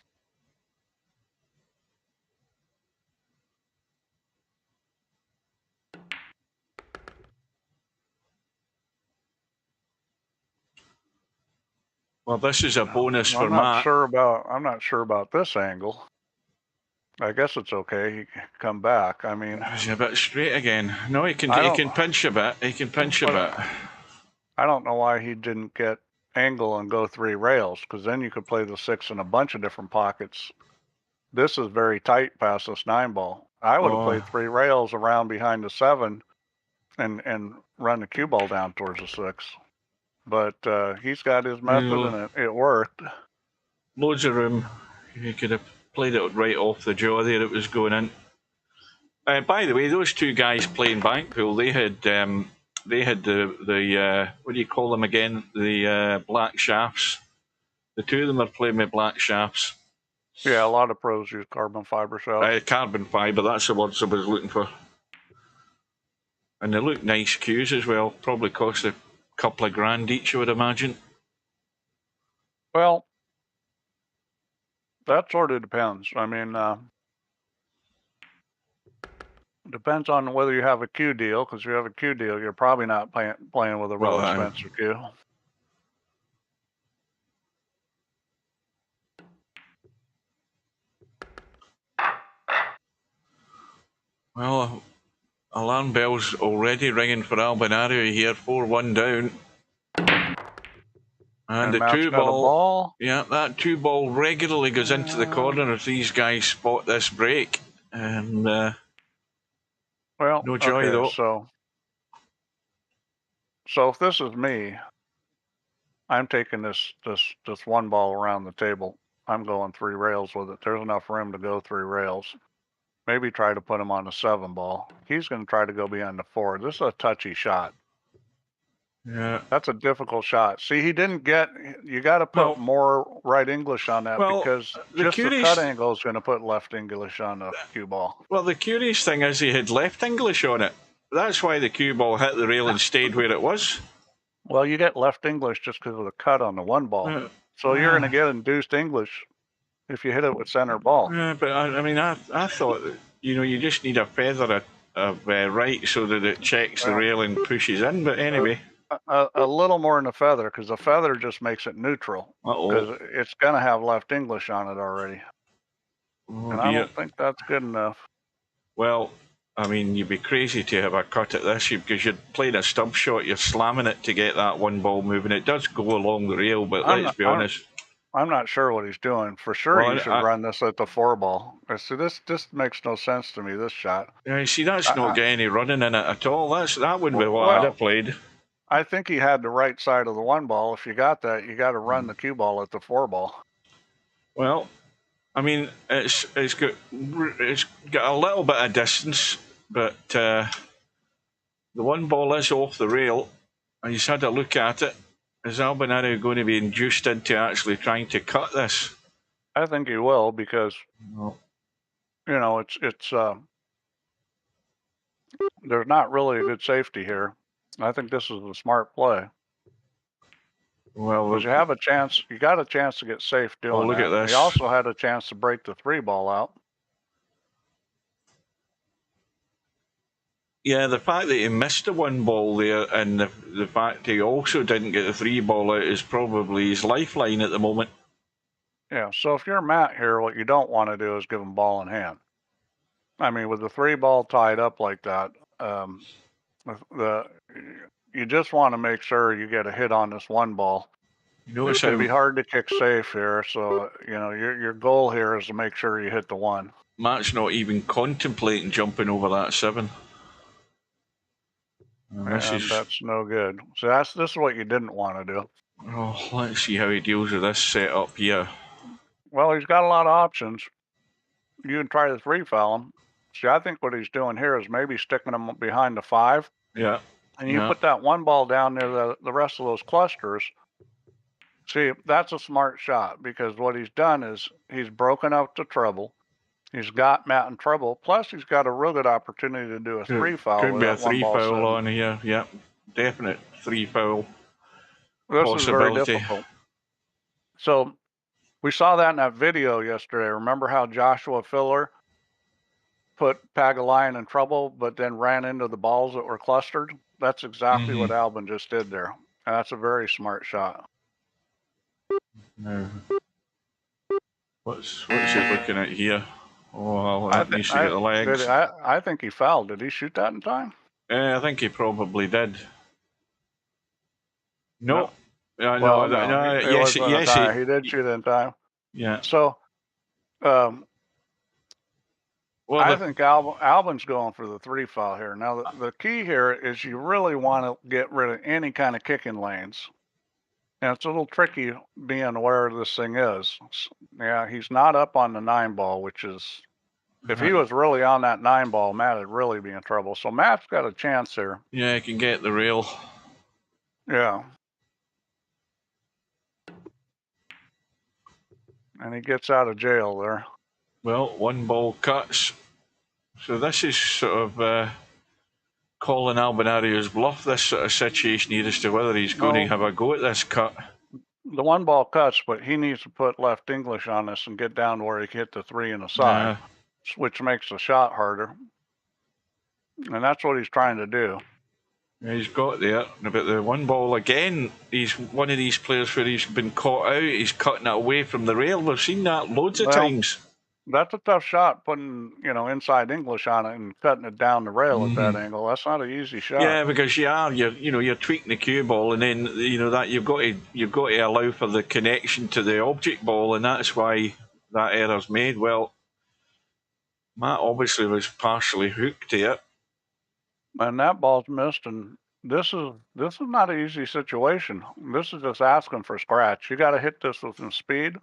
Well, this is a bonus for Matt. I'm not sure about this angle. I guess it's okay. He can come back. I mean, He's a bit straight again. No, he can pinch a bit. He can pinch a bit. I don't know why he didn't get angle and go 3 rails, because then you could play the 6 in a bunch of different pockets. This is very tight past this 9 ball. I would have played 3 rails around behind the 7 and run the cue ball down towards the 6. But he's got his method, and it worked. Loads of room. He could have played it right off the jaw there. It was going in. By the way, those two guys playing bank pool, they had the what do you call them again? The black shafts. The two of them are playing with black shafts. Yeah, a lot of pros use carbon fiber shafts. Carbon fiber, that's the words I was looking for. And they look nice cues as well. Probably cost a couple of grand each, I would imagine. Well, that sort of depends. I mean, depends on whether you have a cue deal, because if you have a cue deal, you're probably not playing with a real expensive cue. Well, alarm bell's already ringing for Albinario here, 4-1 down. And the 2-ball, yeah, that 2-ball regularly goes into the corner if these guys spot this break. And well, no joy though. So if this is me, I'm taking this 1 ball around the table. I'm going 3 rails with it. There's enough room to go 3 rails. Maybe try to put him on a 7 ball. He's going to try to go beyond the 4. This is a touchy shot. Yeah. That's a difficult shot. See, he didn't get, you got to put more right English on that, because just the cut angle is going to put left English on the cue ball. Well, the curious thing is he had left English on it. That's why the cue ball hit the rail and stayed where it was. Well, you get left English just because of the cut on the 1 ball. So you're going to get induced English if you hit it with center ball. Yeah, but I mean, I thought that, you just need a feather of right so that it checks the rail and pushes in. But anyway. A little more than a feather, because the feather just makes it neutral. Because it's going to have left English on it already. And I don't think that's good enough. Well, I mean, you'd be crazy to have a cut at this, because you're playing a stub shot, you're slamming it to get that 1 ball moving. It does go along the rail, but let's be honest. I'm not sure what he's doing. For sure, you should run this at the 4 ball. See, this makes no sense to me, this shot. Yeah, see, that's not got any running in it at all. That wouldn't be what I'd have played. I think he had the right side of the 1 ball. If you got that, you got to run the cue ball at the 4 ball. Well, I mean, it's got a little bit of distance, but the 1 ball is off the rail. I just had a look at it. Is Albinario going to be induced into actually trying to cut this? I think he will, because it's there's not really a good safety here. I think this is a smart play. Well, because you have a chance, you got a chance to get safe doing look that. At this. He also had a chance to break the 3 ball out. Yeah, the fact that he missed the 1 ball there, and the fact he also didn't get the 3 ball out is probably his lifeline at the moment. Yeah, so if you're Matt here, what you don't want to do is give him ball in hand. I mean, with the 3 ball tied up like that, you just want to make sure you get a hit on this 1 ball. It's going to be hard to kick safe here, so your goal here is to make sure you hit the 1. Matt's not even contemplating jumping over that 7. And that's no good. So this is what you didn't want to do. Oh, let's see how he deals with this setup here. Well, he's got a lot of options. You can try to 3 foul him. See, I think what he's doing here is maybe sticking him behind the 5. Yeah. And you put that 1 ball down near the rest of those clusters. See, that's a smart shot, because what he's done is he's broken up the treble. He's got Matt in trouble. Plus, he's got a real good opportunity to do a 3 foul. Could be a 3 foul on here. Yeah, definite 3 foul possibility. This is very difficult. So we saw that in that video yesterday. Remember how Joshua Filler put Pagalion in trouble, but then ran into the balls that were clustered? That's exactly what Albin just did there. And that's a very smart shot. No. What's he looking at here? Oh, that needs to get the legs. I think he fouled. Did he shoot that in time? I think he probably did. No. Well, no. It Yes, wasn't a tie. He did shoot it in time. Yeah. So, I think Albin's going for the 3 foul here. Now, the key here is you really want to get rid of any kind of kicking lanes. And it's a little tricky being where this thing is. Yeah, he's not up on the 9 ball, which is, if he was really on that 9 ball, Matt would really be in trouble. So Matt's got a chance here. Yeah, he can get the rail. Yeah. And he gets out of jail there. Well, 1 ball cuts. So this is sort of calling Albinario's bluff, this sort of situation here, as to whether he's going to have a go at this cut. The 1 ball cuts, but he needs to put left English on this and get down to where he can hit the 3 in the side, which makes the shot harder. And that's what he's trying to do. He's got there. But the 1 ball again, he's one of these players where he's been caught out, he's cutting it away from the rail. We've seen that loads of times. That's a tough shot, putting, inside English on it and cutting it down the rail at that angle. That's not an easy shot. Yeah, because you're tweaking the cue ball, and then that you've got to allow for the connection to the object ball, and that's why that error's made. Well, Matt obviously was partially hooked to it. And that ball's missed, and this is not an easy situation. This is just asking for scratch. You got to hit this with some speed.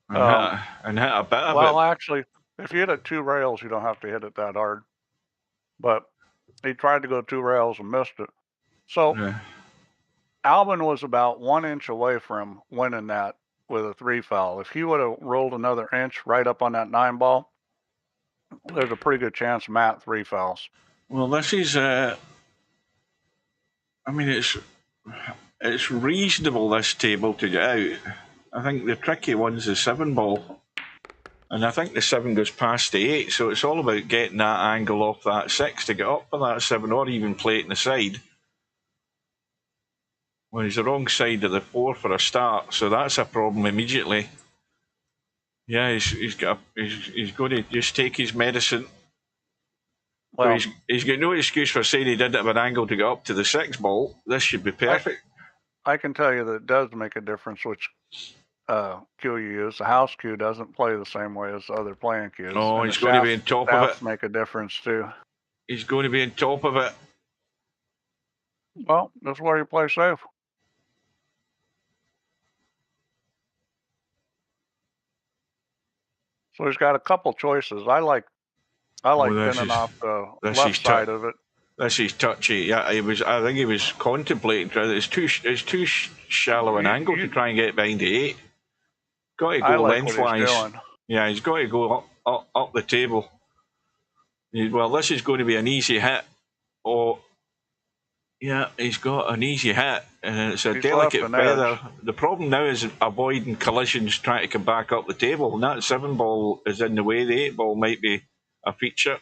And hit a bit of it. Well, actually, if you hit it 2 rails, you don't have to hit it that hard. But he tried to go 2 rails and missed it. So Albin was about 1 inch away from winning that with a 3 foul. If he would have rolled another inch right up on that 9 ball, there's a pretty good chance Matt 3 fouls. Well, this is, it's reasonable, this table, to get out. I think the tricky one's the 7 ball. And I think the 7 goes past the 8, so it's all about getting that angle off that 6 to get up for that 7, or even play it in the side. Well, he's the wrong side of the 4 for a start, so that's a problem immediately. Yeah, he's going to just take his medicine. Well, so he's got no excuse for saying he didn't have an angle to get up to the 6 ball. This should be perfect. I can tell you that it does make a difference which cue you use. The house cue doesn't play the same way as other playing cues. Oh, he's going to be on top of it. Make a difference too. He's going to be on top of it. Well, that's where you play safe. So he's got a couple choices. I like pinning off the left side of it. This is touchy. Yeah, I think he was contemplating. It's too shallow an angle to try and get behind the 8. Got to go lengthwise. Yeah, he's got to go up the table. Well, this is going to be an easy hit. Oh, yeah, he's got an easy hit, and it's a delicate feather. The problem now is avoiding collisions, trying to come back up the table. And that 7 ball is in the way. The 8 ball might be a feature.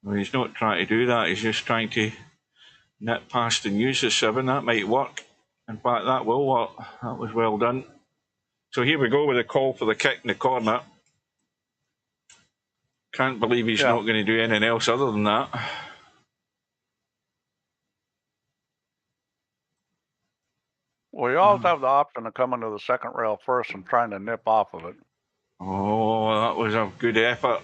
Well, he's not trying to do that. He's just trying to nip past and use the 7. That might work. In fact, that will work. That was well done. So here we go with a call for the kick in the corner. Can't believe he's not going to do anything else other than that. Well, you always have the option of coming to the 2nd rail first and trying to nip off of it. Oh, that was a good effort.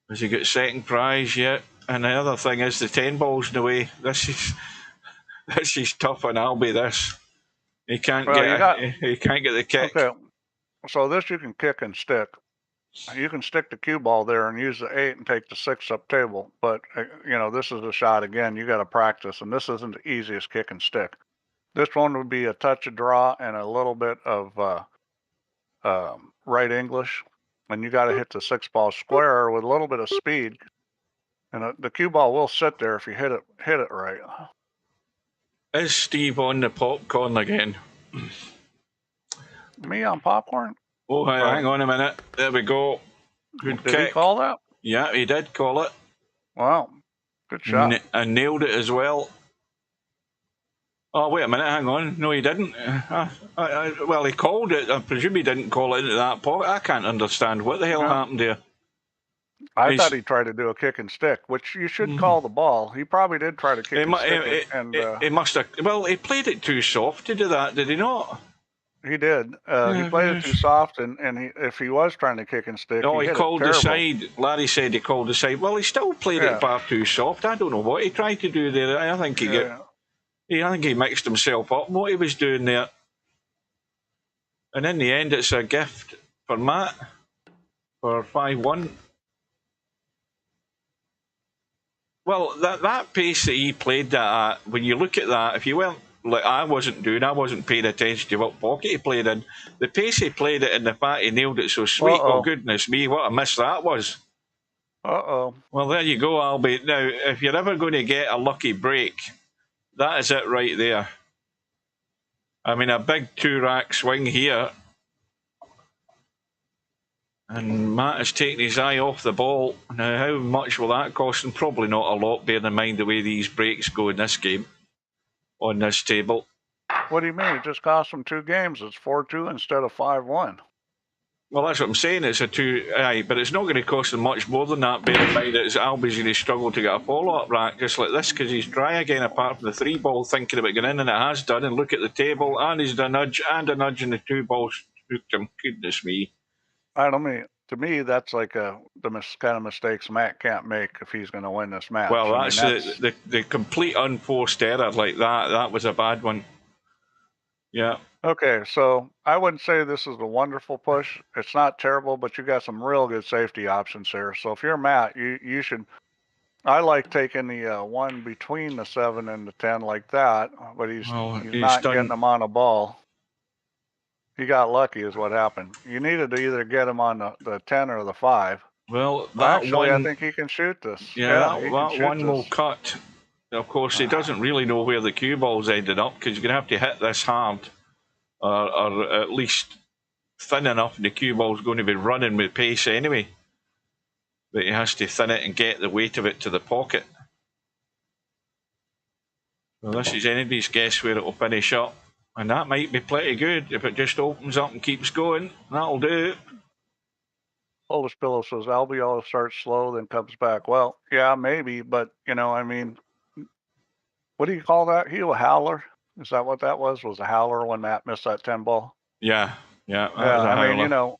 Has he got 2nd prize yet? And the other thing is the 10 ball's in the way. This is tough on Albie. This he can't get the kick. Okay, so this you can kick and stick. You can stick the cue ball there and use the 8 and take the 6 up table. But this is a shot again. You got to practice, and this isn't the easiest kick and stick. This one would be a touch of draw and a little bit of right English. And you got to hit the 6 ball square with a little bit of speed, and the cue ball will sit there if you hit it right. Is Steve on the popcorn again? Me on popcorn? Oh, hang on a minute. There we go. Good kick. Did he call that? Yeah, he did call it. Wow, good shot. And nailed it as well. Oh, wait a minute, hang on. No, he didn't. Well, he called it. I presume he didn't call it into that pocket. I can't understand what the hell happened there. I thought he tried to do a kick and stick, which you should call the ball. He probably did try to kick and stick it. He must have. Well, he played it too soft to do that, did he not? He did. He played it too soft, and if he was trying to kick and stick, he called the side. Larry said he called the side. Well, he still played it far too soft. I don't know what he tried to do there. I think I think he mixed himself up what he was doing there. And in the end, it's a gift for Matt for 5-1. Well, that pace that he played that at, when you look at that, if you weren't like I wasn't paying attention to what pocket he played in, the pace he played it and the fact he nailed it so sweet, oh goodness me, what a miss that was. Well, there you go, Albie. Now, if you're ever going to get a lucky break, that is it right there. I mean, a big 2-rack swing here. And Matt has taken his eye off the ball. Now, how much will that cost him? Probably not a lot, bearing in mind the way these breaks go in this game, on this table. What do you mean? It just cost him 2 games. It's 4-2 instead of 5-1. Well, that's what I'm saying. It's a 2, but it's not going to cost him much more than that, bearing in mind that Albie's going to struggle to get a follow-up rack just like this because he's dry again, apart from the 3 ball thinking about going in, and it has done. And look at the table, and he's done a nudge, and the 2 balls spooked him. Goodness me. I don't mean, to me, that's like the kind of mistakes Matt can't make if he's going to win this match. Well, that's the complete unforced error like that. That was a bad one. Yeah. Okay, so I wouldn't say this is a wonderful push. It's not terrible, but you got some real good safety options here. So if you're Matt, you should. I like taking the 1 between the 7 and the 10 like that, but he's not getting them on a ball. He got lucky is what happened. You needed to either get him on the 10 or the 5. Well, that actually, one, I think he can shoot this. Yeah, that one will cut. Of course, he doesn't really know where the cue ball's ended up because you're going to have to hit this hard or at least thin enough and the cue ball's going to be running with pace anyway. But he has to thin it and get the weight of it to the pocket. Well, this is anybody's guess where it will finish up. And that might be pretty good. If it just opens up and keeps going, that'll do. Oldest Pillow says, Albie always starts slow, then comes back. Well, yeah, maybe, but, I mean, what do you call that? He a howler? Is that what that was? Was a howler when Matt missed that 10 ball? Yeah. I mean,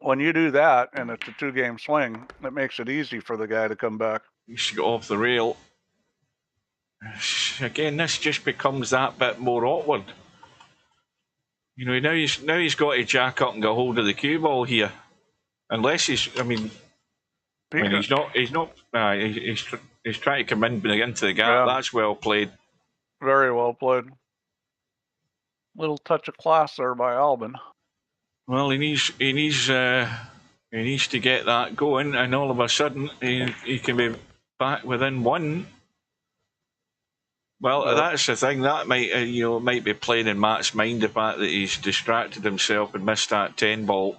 when you do that and it's a 2-game swing, it makes it easy for the guy to come back. You should go off the rail. Again, this just becomes that bit more awkward. Now he's got to jack up and get hold of the cue ball here. Unless he's trying to come into the gap. Yeah. That's well played. Very well played. Little touch of class there by Albin. Well, he needs to get that going, and all of a sudden he can be back within 1. Well, that's the thing. That might be playing in Matt's mind, the fact that he's distracted himself and missed that 10 ball.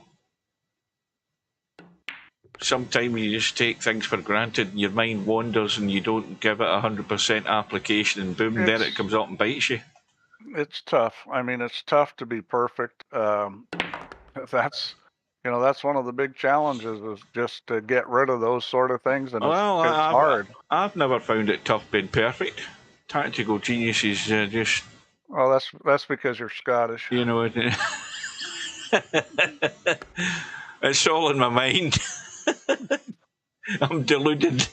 Sometimes you just take things for granted and your mind wanders and you don't give it 100% application, and boom, there it comes up and bites you. It's tough. I mean, it's tough to be perfect. That's one of the big challenges, is just to get rid of those sort of things, and it's hard. I've never found it tough being perfect. Tactical genius is just... Well, that's because you're Scottish. It's all in my mind. I'm deluded.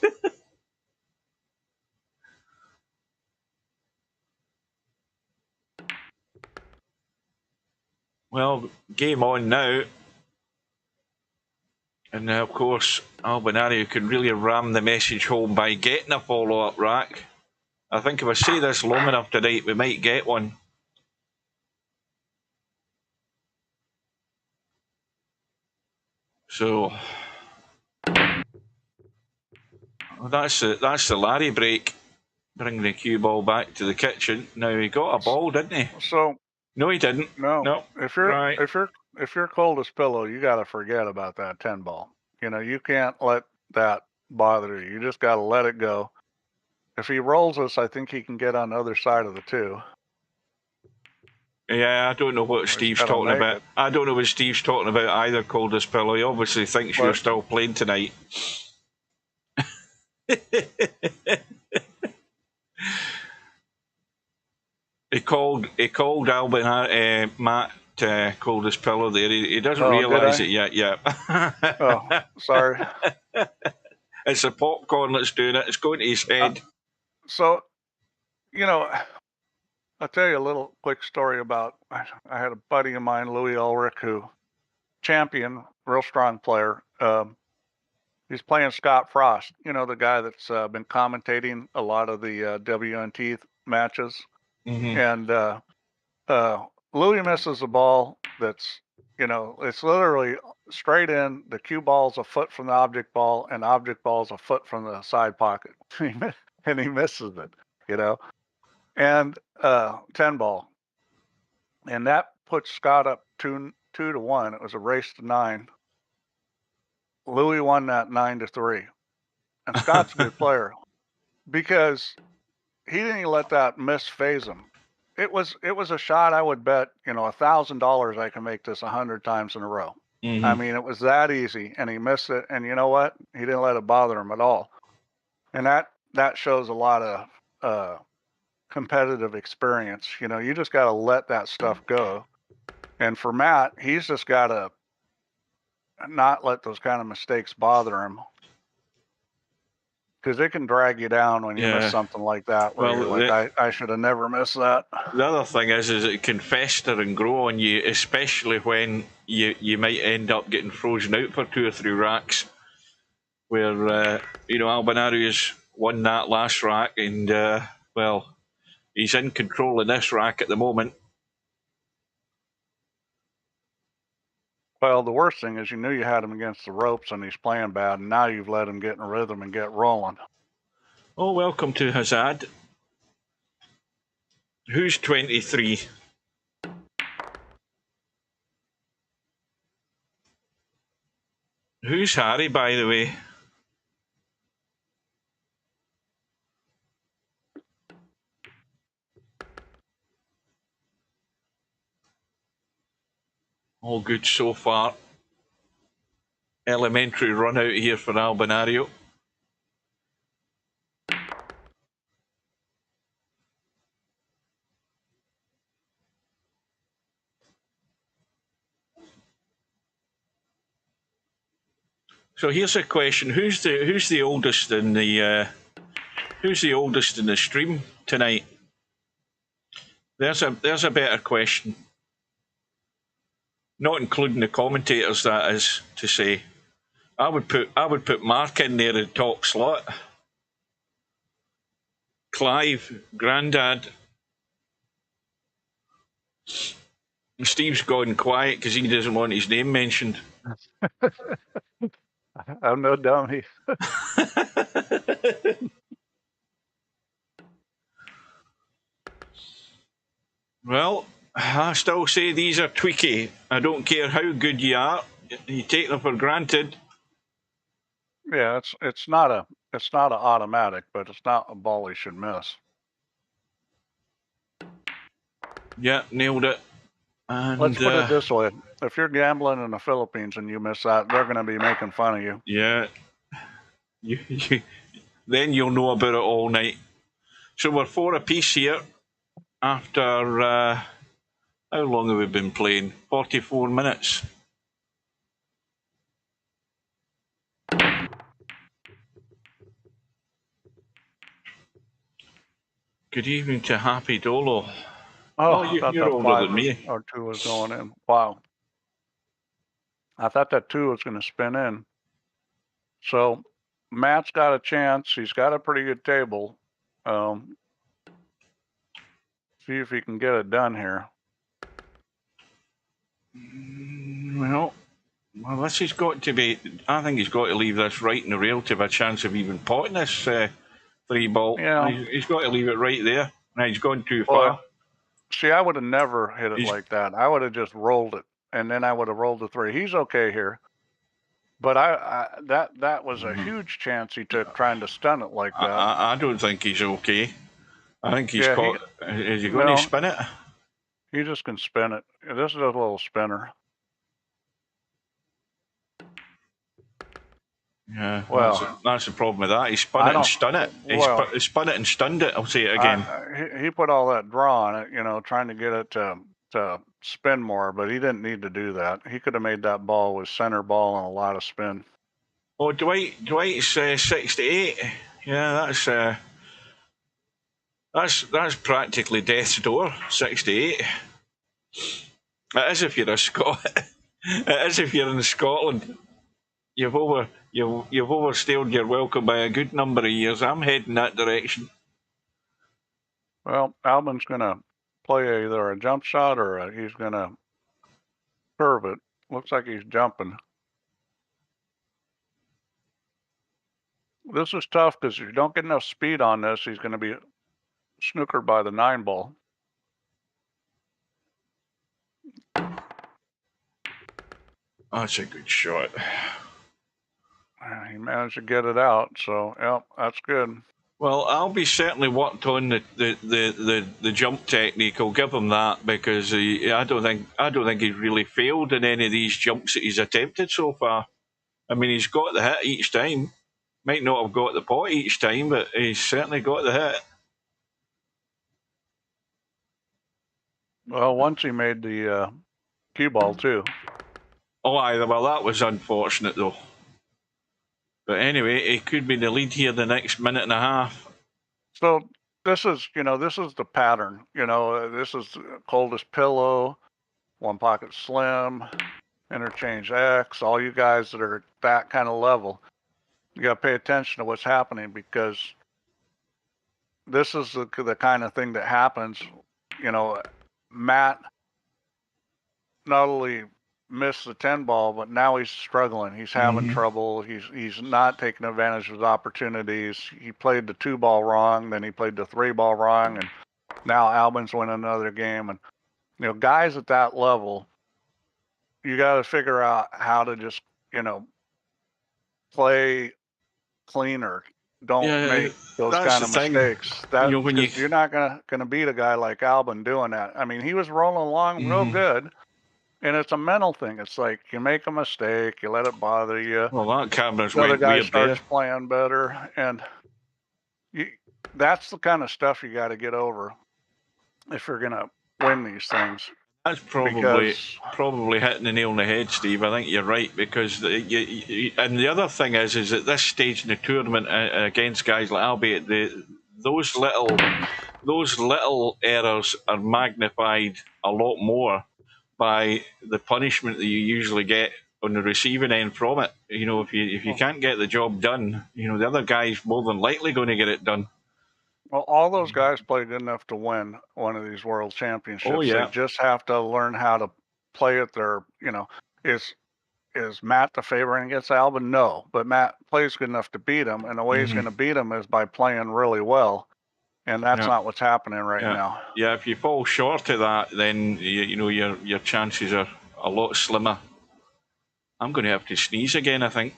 Well, game on now. And of course, Albinario can really ram the message home by getting a follow-up rack. I think if I say this long enough tonight, we might get one. So that's the Larry break. Bring the cue ball back to the kitchen. Now he got a ball, didn't he? So no, he didn't. No. If you're Coldest Pillow, you got to forget about that 10 ball. You can't let that bother you. You just got to let it go. If he rolls us, I think he can get on the other side of the 2. Yeah, I don't know what Steve's talking about. I don't know what Steve's talking about either, Coldest Pillow. He obviously thinks you're still playing tonight. He called Matt Coldest Pillow there. He doesn't realise it yet. Yeah. Oh, sorry. It's the popcorn that's doing it. It's going to his head. So, I'll tell you a little quick story about. I had a buddy of mine, Louis Ulrich, who champion, real strong player. He's playing Scott Frost, the guy that's been commentating a lot of the WNT matches. Mm-hmm. And Louis misses a ball that's, it's literally straight in. The cue ball's a foot from the object ball, and the object ball's a foot from the side pocket. And he misses it, and 10 ball. And that puts Scott up 2-1. It was a race to 9. Louis won that 9-3. And Scott's a good player because he didn't even let that miss phase him. It was a shot I would bet, $1,000 I can make this 100 times in a row. Mm-hmm. I mean, it was that easy, and he missed it. And you know what? He didn't let it bother him at all. And that shows a lot of competitive experience. You just got to let that stuff go. And for Matt, he's just got to not let those kind of mistakes bother him, because it can drag you down when you miss something like that. Where you're like, I should have never missed that. The other thing is it can fester and grow on you, especially when you might end up getting frozen out for 2 or 3 racks. Where Albinario's won that last rack, and he's in control of this rack at the moment. Well, the worst thing is you knew you had him against the ropes and he's playing bad, and now you've let him get in a rhythm and get rolling. Oh, welcome to Hazard. Who's 23? Who's Harry, by the way? All good so far. Elementary run out here for Albinario. So here's a question: who's the oldest in the stream tonight? There's a better question. Not including the commentators, that is to say. I would put Mark in there at top slot. Clive, Grandad. Steve's gone quiet because he doesn't want his name mentioned. I'm no dummy. Well, I still say these are tweaky. I don't care how good you are. You take them for granted. Yeah, it's not an automatic, but it's not a ball he should miss. Yeah, nailed it. And let's put it this way: if you're gambling in the Philippines and you miss that, they're going to be making fun of you. Yeah. Then you'll know about it all night. So we're 4 apiece here after how long have we been playing? 44 minutes. Good evening to Happy Dolo. Oh, you're older than me. Or 2 was going in. Wow. I thought that 2 was going to spin in. So Matt's got a chance. He's got a pretty good table. See if he can get it done here. Well, this has got to be. I think he's got to leave this right in the rail to have a chance of even potting this 3 ball. Yeah. He's got to leave it right there. Now he's gone too far. See, I would have never hit it like that. I would have just rolled it, and then I would have rolled the 3. He's okay here. But that was a huge chance he took trying to stun it like that. I don't think he's okay. I think he's Yeah, caught. Is he going to spin it? He just can spin it. This is a little spinner. Yeah, Well, that's the problem with that. He spun it and stun it. He spun it and stunned it. I'll say it again. He put all that draw on it, trying to get it to spin more, but he didn't need to do that. He could have made that ball with center ball and a lot of spin. Oh, Dwight's 68. Yeah, that's practically death's door. 68. It is if you're a Scot. It is if you're in Scotland. You've overstayed your welcome by a good number of years. I'm heading that direction. Well, Albin's going to play either a jump shot or he's going to curve it. Looks like he's jumping. This is tough because if you don't get enough speed on this, he's going to be snookered by the 9-ball. That's a good shot. He managed to get it out, so yeah, that's good. Well, Albie certainly worked on the jump technique. I'll give him that because I don't think he's really failed in any of these jumps that he's attempted so far. I mean, he's got the hit each time. Might not have got the pot each time, but he's certainly got the hit. Well, once he made the cue ball too. Oh, aye, well, that was unfortunate though. But anyway, he could be the lead here the next minute and a half. So this is the pattern. This is coldest pillow, one pocket slim, interchange X. All you guys that are at that kind of level, you got to pay attention to what's happening because this is the kind of thing that happens. Matt not only missed the 10-ball, but now he's struggling. He's having trouble. He's not taking advantage of his opportunities. He played the 2-ball wrong, then he played the 3-ball wrong, and now Albin's winning another game. And guys at that level, you got to figure out how to just play cleaner. Don't make those kind of mistakes. You're not gonna beat a guy like Albin doing that. I mean, he was rolling along real good. And it's a mental thing. It's like you make a mistake, you let it bother you. Well, that camera's the other guy starts there. playing better, and that's the kind of stuff you got to get over if you're gonna win these things. That's probably hitting the nail on the head, Steve. I think you're right because and the other thing is at this stage in the tournament against guys like Albie, those little errors are magnified a lot more by the punishment that you usually get on the receiving end from it. If you can't get the job done, the other guy's more than likely going to get it done. Well, all those guys play good enough to win one of these world championships. Oh, yeah. They just have to learn how to play at their, is Matt the favorite against Albin? No, but Matt plays good enough to beat him, and the way he's going to beat him is by playing really well. And that's not what's happening right now. Yeah, if you fall short of that, then your chances are a lot slimmer. I'm going to have to sneeze again, I think.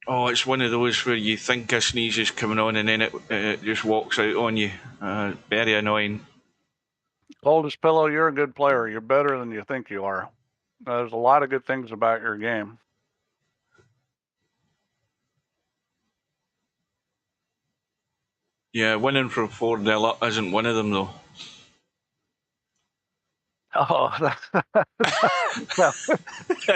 Oh, it's one of those where you think a sneeze is coming on and then it just walks out on you. Very annoying. Coldest pillow, you're a good player. You're better than you think you are. There's a lot of good things about your game. Yeah, winning from 4-0 up isn't one of them, though. Oh, I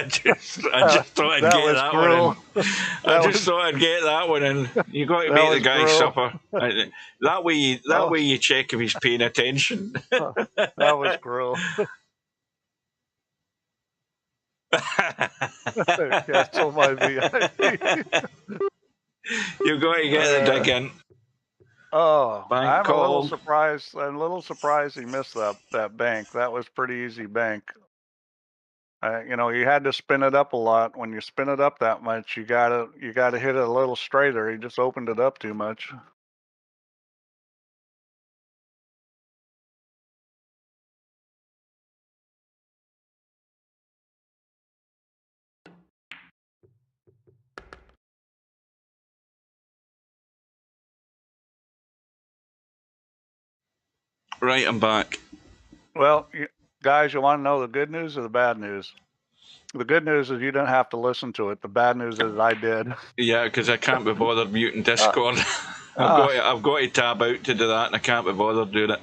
just thought I'd get that cruel. one in. I just thought I'd get that one in. You got to make the guy suffer. That way you check if he's paying attention. That was cruel. Cancel my VIP. You've got to get the dig in. Oh, Bank I'm call. a little surprised. I'm a little surprised he missed that bank. That was pretty easy bank. You had to spin it up a lot. When you spin it up that much, you gotta hit it a little straighter. He just opened it up too much. Right, I'm back. Well, guys, you want to know the good news or the bad news? The good news is you don't have to listen to it. The bad news is I did. Yeah, because I can't be bothered muting Discord. Uh, I've got to tab out to do that, and I can't be bothered doing it.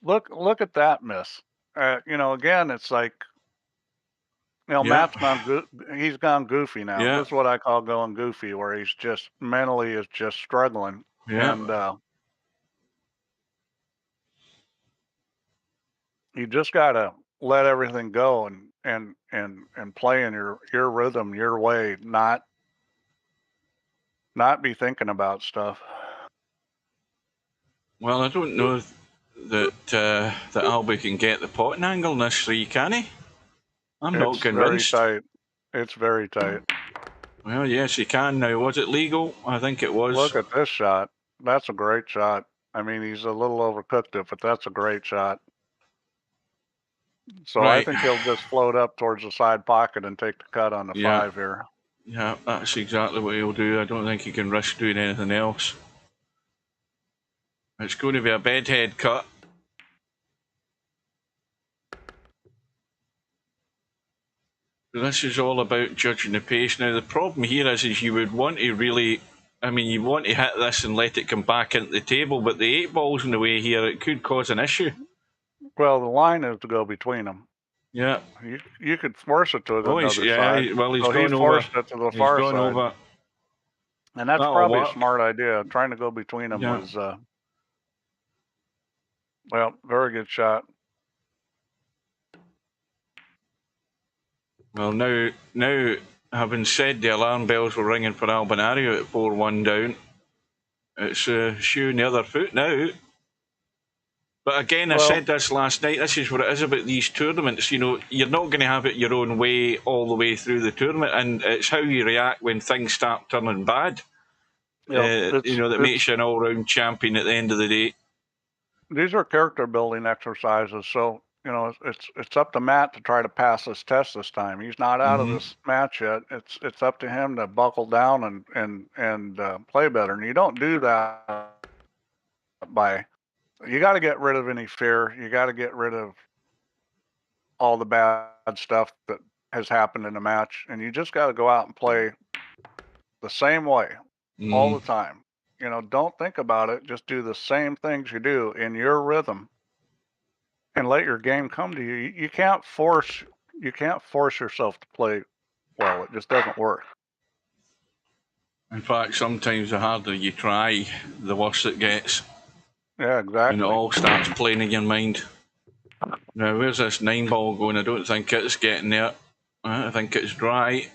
look at that miss. Again, it's like, Yeah. Matt's he's gone goofy now. Yeah. This is what I call going goofy, where he's just mentally is just struggling. Yeah. And you just gotta let everything go and play in your rhythm, your way, not be thinking about stuff. Well, I don't know that that Albie can get the potting angle in this three, can he? I'm not convinced. Very tight. It's very tight. Well, yes, he can now. Was it legal? I think it was. Look at this shot. That's a great shot. I mean, he's a little overcooked it, but that's a great shot. So Right. I think he'll just float up towards the side pocket and take the cut on the 5 here. Yeah, that's exactly what he'll do. I don't think he can risk doing anything else. It's going to be a bedhead cut. This is all about judging the pace. Now, the problem here is you would want to really... I mean, you want to hit this and let it come back into the table, but the 8 ball's in the way here. It could cause an issue. Well, the line is to go between them. Yeah. You could force it to another side. Yeah, well, he's gone over. Forced it to the far side. Over. And that's probably a smart idea. Trying to go between them was... well, very good shot. Well, now, having said the alarm bells were ringing for Albinario at 4-1 down, it's shoe in the other foot now. But again, I said this last night, this is what it is about these tournaments. You're not going to have it your own way all the way through the tournament, and it's how you react when things start turning bad. That makes you an all-round champion at the end of the day. These are character-building exercises, so... it's up to Matt to try to pass this test this time. He's not out of this match yet. It's up to him to buckle down and play better. And you don't do that by... You got to get rid of any fear. You got to get rid of all the bad stuff that has happened in the match. And you just got to go out and play the same way all the time. Don't think about it. Just do the same things you do in your rhythm. And let your game come to you. You can't force yourself to play well. It just doesn't work. In fact, sometimes the harder you try, the worse it gets. Yeah, exactly. And it all starts playing in your mind. Now, where's this 9 ball going? I don't think it's getting there. I think it's dry.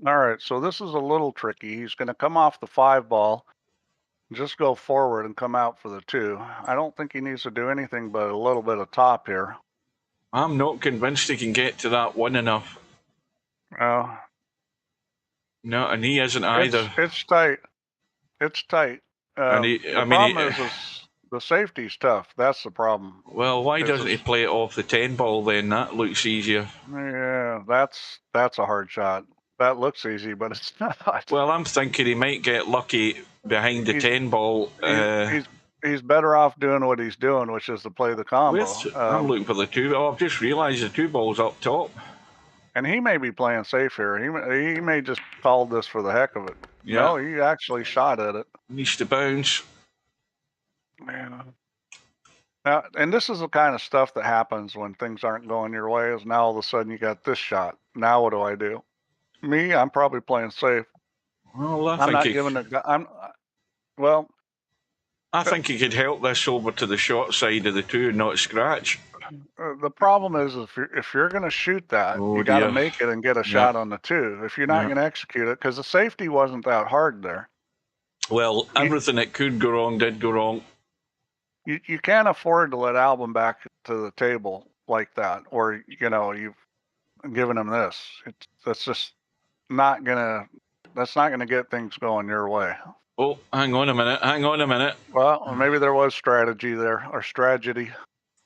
All right, so this is a little tricky. He's going to come off the 5 ball. Just go forward and come out for the 2. I don't think he needs to do anything but a little bit of top here. I'm not convinced he can get to that 1 enough. No, and he isn't either. It's tight. It's tight. The problem is the safety's tough. That's the problem. Well, why doesn't he play it off the 10 ball then? That looks easier. Yeah, that's a hard shot. That looks easy, but it's not. Well, I'm thinking he might get lucky behind the 10 ball. He's better off doing what he's doing, which is to play the combo. I'm looking for the 2. Oh, I've just realised the 2 ball's up top. And he may be playing safe here. He may just call this for the heck of it. Yeah. No, he actually shot at it. Needs to bounce. Yeah. Now, and this is the kind of stuff that happens when things aren't going your way. Is now all of a sudden you got this shot. Now what do I do? Me, I'm probably playing safe. Well, I think he could help this over to the short side of the 2 and not scratch. The problem is if you're going to shoot that, you got to make it and get a shot on the 2. If you're not going to execute it, because the safety wasn't that hard there. Well, everything that could go wrong did go wrong. You can't afford to let Albin back to the table like that, or you've given him this. That's just not gonna get things going your way. Oh, hang on a minute. Well, maybe there was strategy there, or strategy.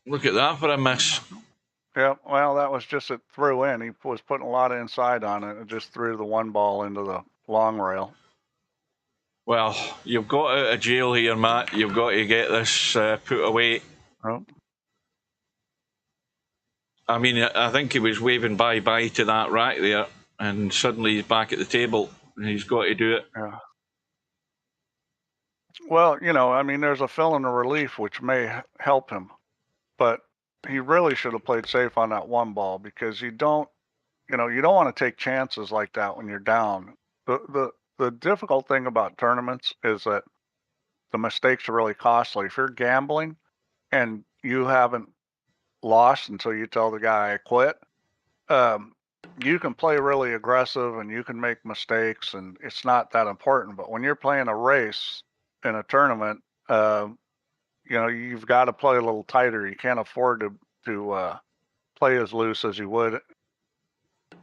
Look at that for a miss. Yeah, well, that was just it threw in. He was putting a lot of inside on it. It just threw the 1 ball into the long rail. Well, you've got out of jail here, Matt. You've got to get this put away. Oh. I mean, I think he was waving bye-bye to that rack there, and suddenly he's back at the table, and he's got to do it. Yeah. Well, you know, I mean, there's a fill in the relief which may help him, but he really should have played safe on that one ball because you don't want to take chances like that when you're down. The difficult thing about tournaments is that the mistakes are really costly. If you're gambling and you haven't lost until you tell the guy I quit, you can play really aggressive and you can make mistakes and it's not that important. But when you're playing a race in a tournament, you've got to play a little tighter. You can't afford to play as loose as you would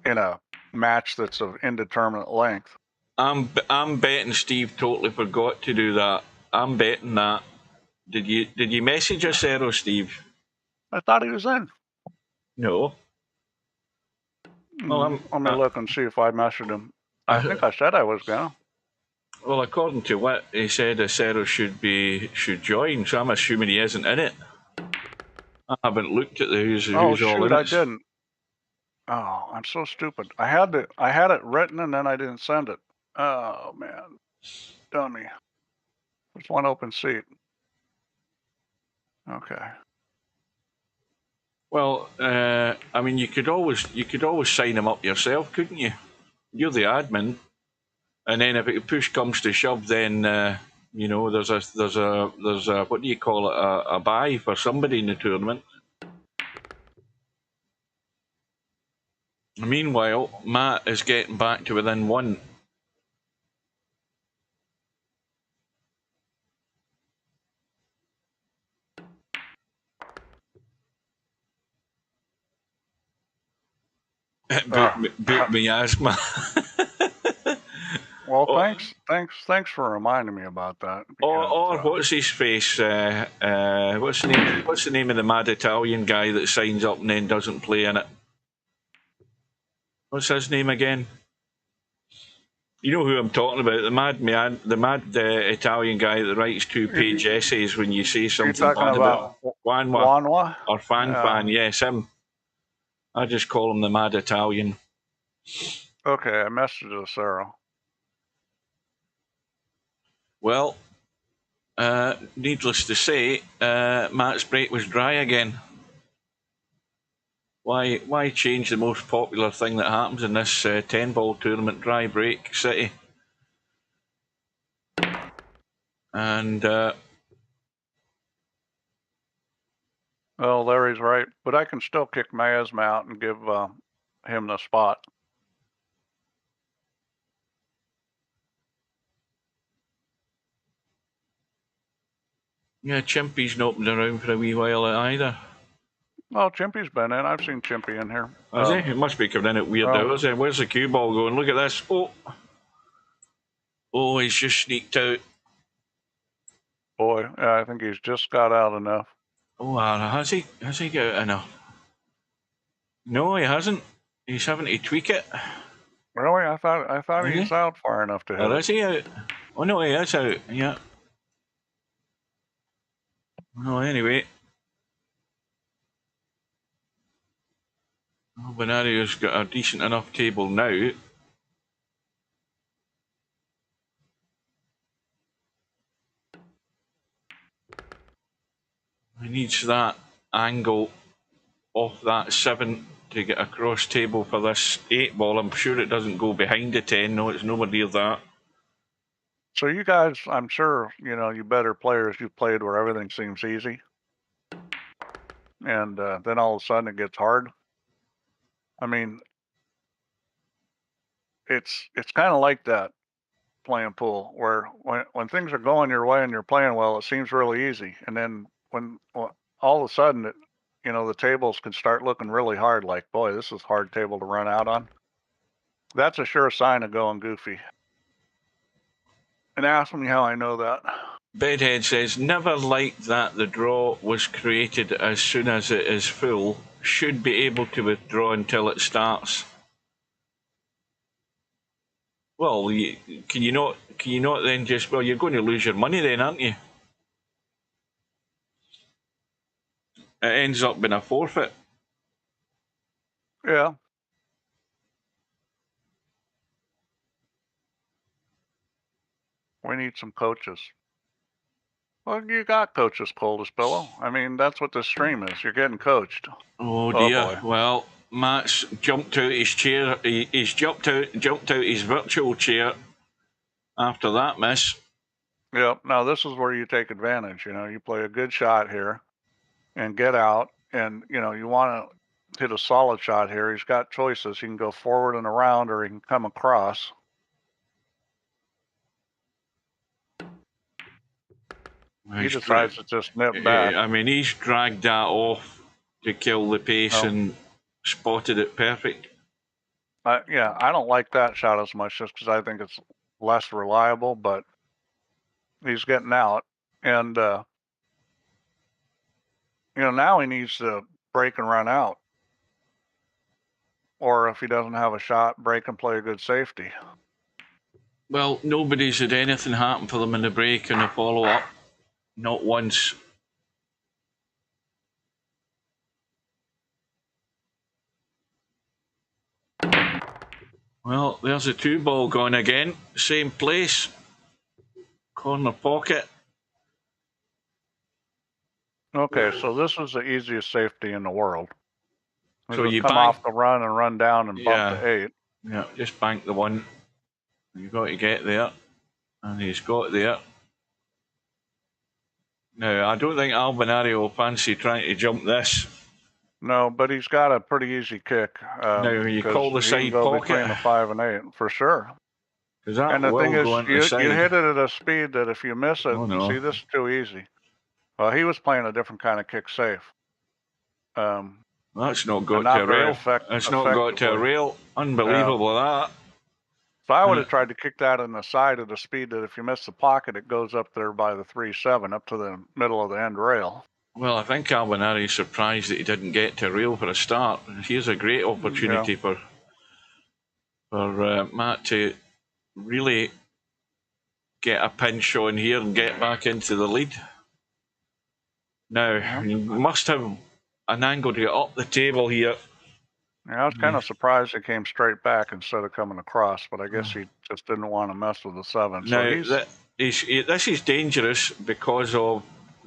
in a match that's of indeterminate length. I'm betting Steve totally forgot to do that. I'm betting that. Did you message us, Cero, Steve? I thought he was in. No. Well, let me look and see if I messaged him. I think I said I was gonna. Well, according to what he said, Cero should join, so I'm assuming he isn't in it. I haven't looked at the who's all in it. I didn't. Oh, I'm so stupid. I had it written and then I didn't send it. Oh man, dummy. There's one open seat. Okay. Well, I mean, you could always sign him up yourself, couldn't you? You're the admin, and then if push comes to shove, then there's a what do you call it, a buy for somebody in the tournament. Meanwhile, Matt is getting back to within one. Boot me asthma. Well, thanks for reminding me about that. Because, or what's his face? What's the name of the mad Italian guy that signs up and then doesn't play in it? What's his name again? You know who I'm talking about? The mad Italian guy that writes 2-page essays when you say something bad about Wanwa or Fan. Yes, him. I just call him the mad Italian. Okay, I messaged to Sarah. Well, needless to say, Matt's break was dry again. Why change the most popular thing that happens in this 10-ball tournament, dry break city? And well, Larry's right, but I can still kick Miasma out and give him the spot. Yeah, Chimpy's not been around for a wee while either. Well, Chimpy's been in. I've seen Chimpy in here. Has he? It must be coming in at weird hours. Where's the cue ball going? Look at this. Oh, he's just sneaked out. Boy, I think he's just got out enough. Oh, has he? Has he got out enough? No, he hasn't. He's having to tweak it. Really? I thought he's out far enough to hit. Or is he out? Oh no, he is out. Yeah. Well, anyway. Albinario's got a decent enough table now. He needs that angle off that 7 to get a cross table for this 8 ball. I'm sure it doesn't go behind the 10. No, it's nowhere near that. So you guys, I'm sure, you better players, you've played where everything seems easy. And then all of a sudden it gets hard. I mean, it's kind of like that playing pool, where when things are going your way and you're playing well, it seems really easy. And then when all of a sudden, the tables can start looking really hard, like, boy, this is a hard table to run out on. That's a sure sign of going goofy. And ask me how I know that. Bedhead says, never liked that the draw was created as soon as it is full. Should be able to withdraw until it starts. Well, can you can you not then just, well, you're going to lose your money then, aren't you? It ends up being a forfeit. Yeah. We need some coaches. Well, you got coaches, Coldest Pillow. I mean, that's what this stream is. You're getting coached. Oh dear. Boy. Well, Matt's jumped out his chair. He's jumped out his virtual chair after that miss. Yep. Now this is where you take advantage. You know, you play a good shot here and get out, and you know you want to hit a solid shot here. He's got choices. He can go forward and around, or he can come across. He decides to just nip back. I mean, he's dragged that off to kill the pace and spotted it perfect. Yeah, I don't like that shot as much just because I think it's less reliable, but he's getting out. And, you know, now he needs to break and run out. Or if he doesn't have a shot, break and play a good safety. Well, nobody's had anything happen for them in the break and the follow-up. Not once. Well, there's a 2-ball going again. Same place. Corner pocket. Okay, so this is the easiest safety in the world. So you come off the run and run down and bump to 8. Yeah, just bank the one. You've got to get there. And he's got there. Now, I don't think Albinario will fancy trying to jump this. No, but he's got a pretty easy kick. Now, you call the side pocket. Between the 5 and 8, for sure. And the thing is, you hit it at a speed that if you miss it, see, this is too easy. Well, he was playing a different kind of kick safe. That's not got to a rail. It's not got to a rail. Unbelievable, that. So I would have tried to kick that in the side at a speed that if you miss the pocket, it goes up there by the 3-7, up to the middle of the end rail. Well, I think Albinario is surprised that he didn't get to rail for a start. Here's a great opportunity for Matt to really get a pinch on here and get back into the lead. Now, you must have an angle to get up the table here. Yeah, I was kind of surprised he came straight back instead of coming across, but I guess he just didn't want to mess with the 7. So now, this is dangerous because of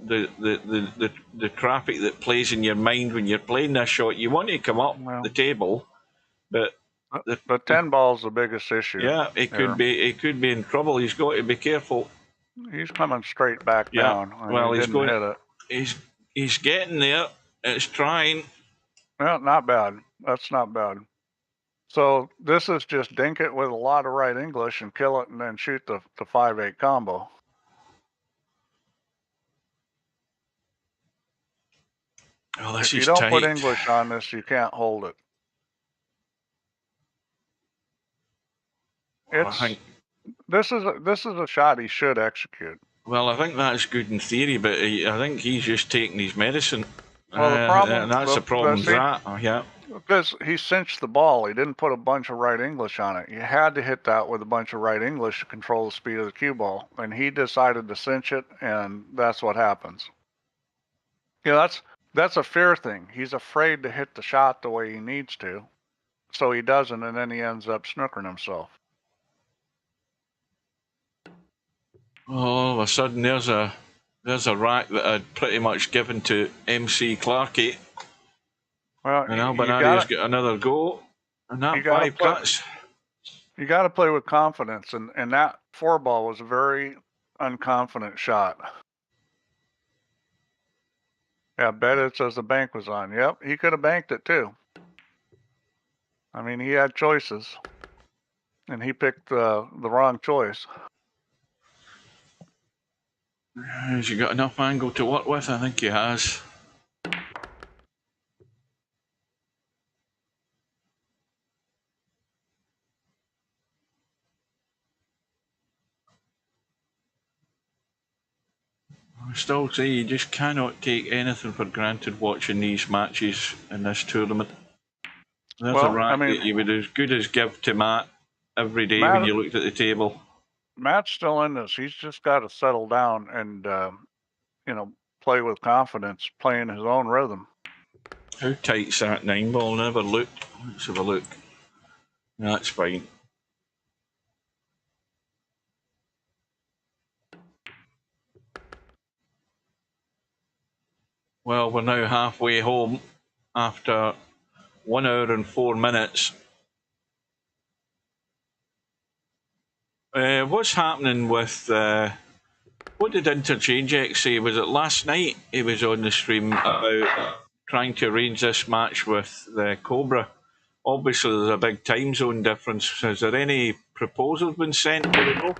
the traffic that plays in your mind when you're playing this shot. You want to come up the table, but the 10 ball is the biggest issue. Yeah, it could be in trouble. He's got to be careful. He's coming straight back down. Well, he's going. Hit it. He's getting there. It's trying. Well, not bad. That's not bad. So this is just dink it with a lot of right English and kill it, and then shoot the 5-8 combo. Oh, this if you is don't tight. Put English on this, you can't hold it. This is a shot he should execute. Well, I think that's good in theory, but I think he's just taking his medicine. Well, the problem, and that's the problem. Yeah. Because he cinched the ball. He didn't put a bunch of right English on it. You had to hit that with a bunch of right English to control the speed of the cue ball. And he decided to cinch it, and that's what happens. You know, that's a fear thing. He's afraid to hit the shot the way he needs to. So he doesn't, and then he ends up snookering himself. All of a sudden, there's a rack that I'd pretty much given to MC Clarkey. Well, and Albinario's got another go. And that 5 cuts. You got to play with confidence, and that 4 ball was a very unconfident shot. Yeah, bet it says the bank was on. Yep, he could have banked it too. I mean, he had choices, and he picked the wrong choice. Has he got enough angle to work with? I think he has. I still say you just cannot take anything for granted watching these matches in this tournament. There's a rack that you would as good as give to Matt every day when you looked at the table. Matt's still in this. He's just got to settle down and, play with confidence, playing his own rhythm. How tight's that 9-ball? Never looked. Let's have a look. That's fine. Well, we're now halfway home after 1 hour and 4 minutes. What's happening with... what did Interchange X say? Was it last night he was on the stream about trying to arrange this match with the Cobra? Obviously, there's a big time zone difference. Has there any proposals been sent to the go?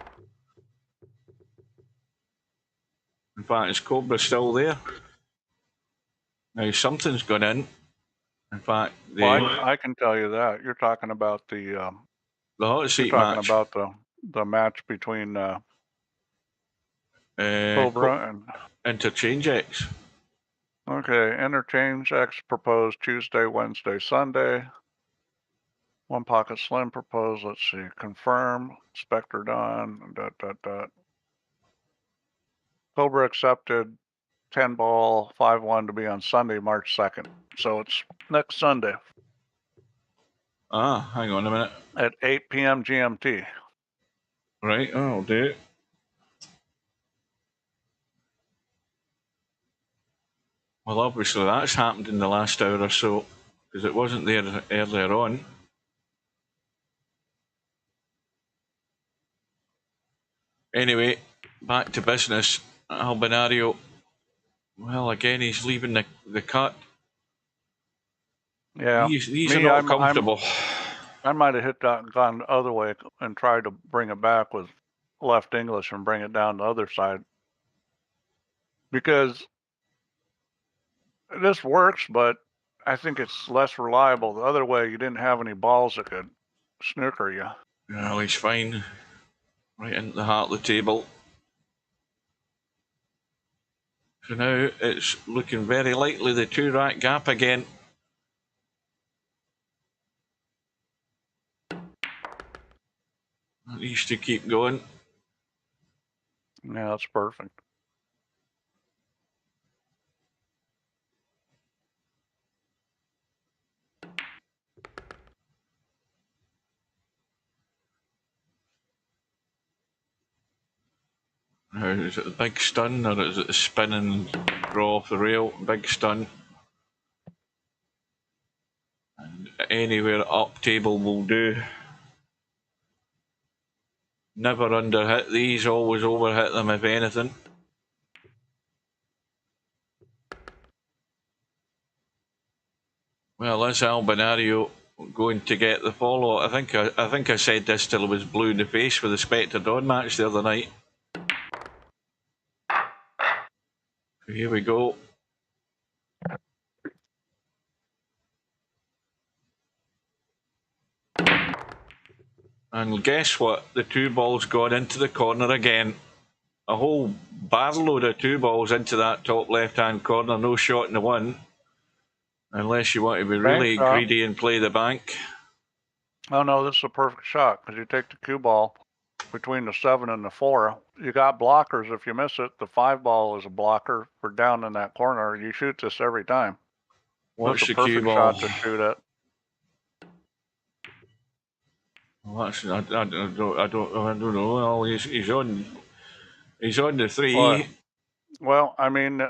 In fact, is Cobra still there? Now, something's gone in. In fact, I can tell you that. You're talking about the hot seat you're talking match. about the match between Cobra and Interchange X. Okay, Interchange X proposed Tuesday, Wednesday, Sunday. One Pocket Slim proposed, let's see, confirm, Spectre done, ... Cobra accepted 10-ball 5-1 to be on Sunday, March 2nd. So it's next Sunday. Ah, hang on a minute. At 8 p.m. GMT. Right, I'll do it. Well, obviously that's happened in the last hour or so, because it wasn't there earlier on. Anyway, back to business. Albinario, well, again, he's leaving the cut. Yeah. These are not comfortable. I might have hit that and gone the other way and tried to bring it back with left English and bring it down the other side. Because this works, but I think it's less reliable. The other way, you didn't have any balls that could snooker you. Well, he's fine. Right into the heart of the table. So now it's looking very likely the 2-rack gap again. That needs to keep going. Yeah, that's perfect. Now, is it the big stun or is it the spin and draw off the rail? Big stun. And anywhere up table will do. Never underhit these, always overhit them if anything. Well, is Albinario going to get the follow? I think I said this till I was blue in the face with the Spectre Dawn match the other night. Here we go. And guess what? The 2 balls gone into the corner again. A whole barrel load of 2 balls into that top left-hand corner. No shot in the 1. Unless you want to be really greedy and play the bank. Oh, no, this is a perfect shot because you take the cue ball between the 7 and the 4. You got blockers if you miss it. The 5 ball is a blocker for down in that corner. You shoot this every time. What's the cue ball? Shot to shoot it. Well, that's, I don't know. Well, he's on the 3. Well, I mean,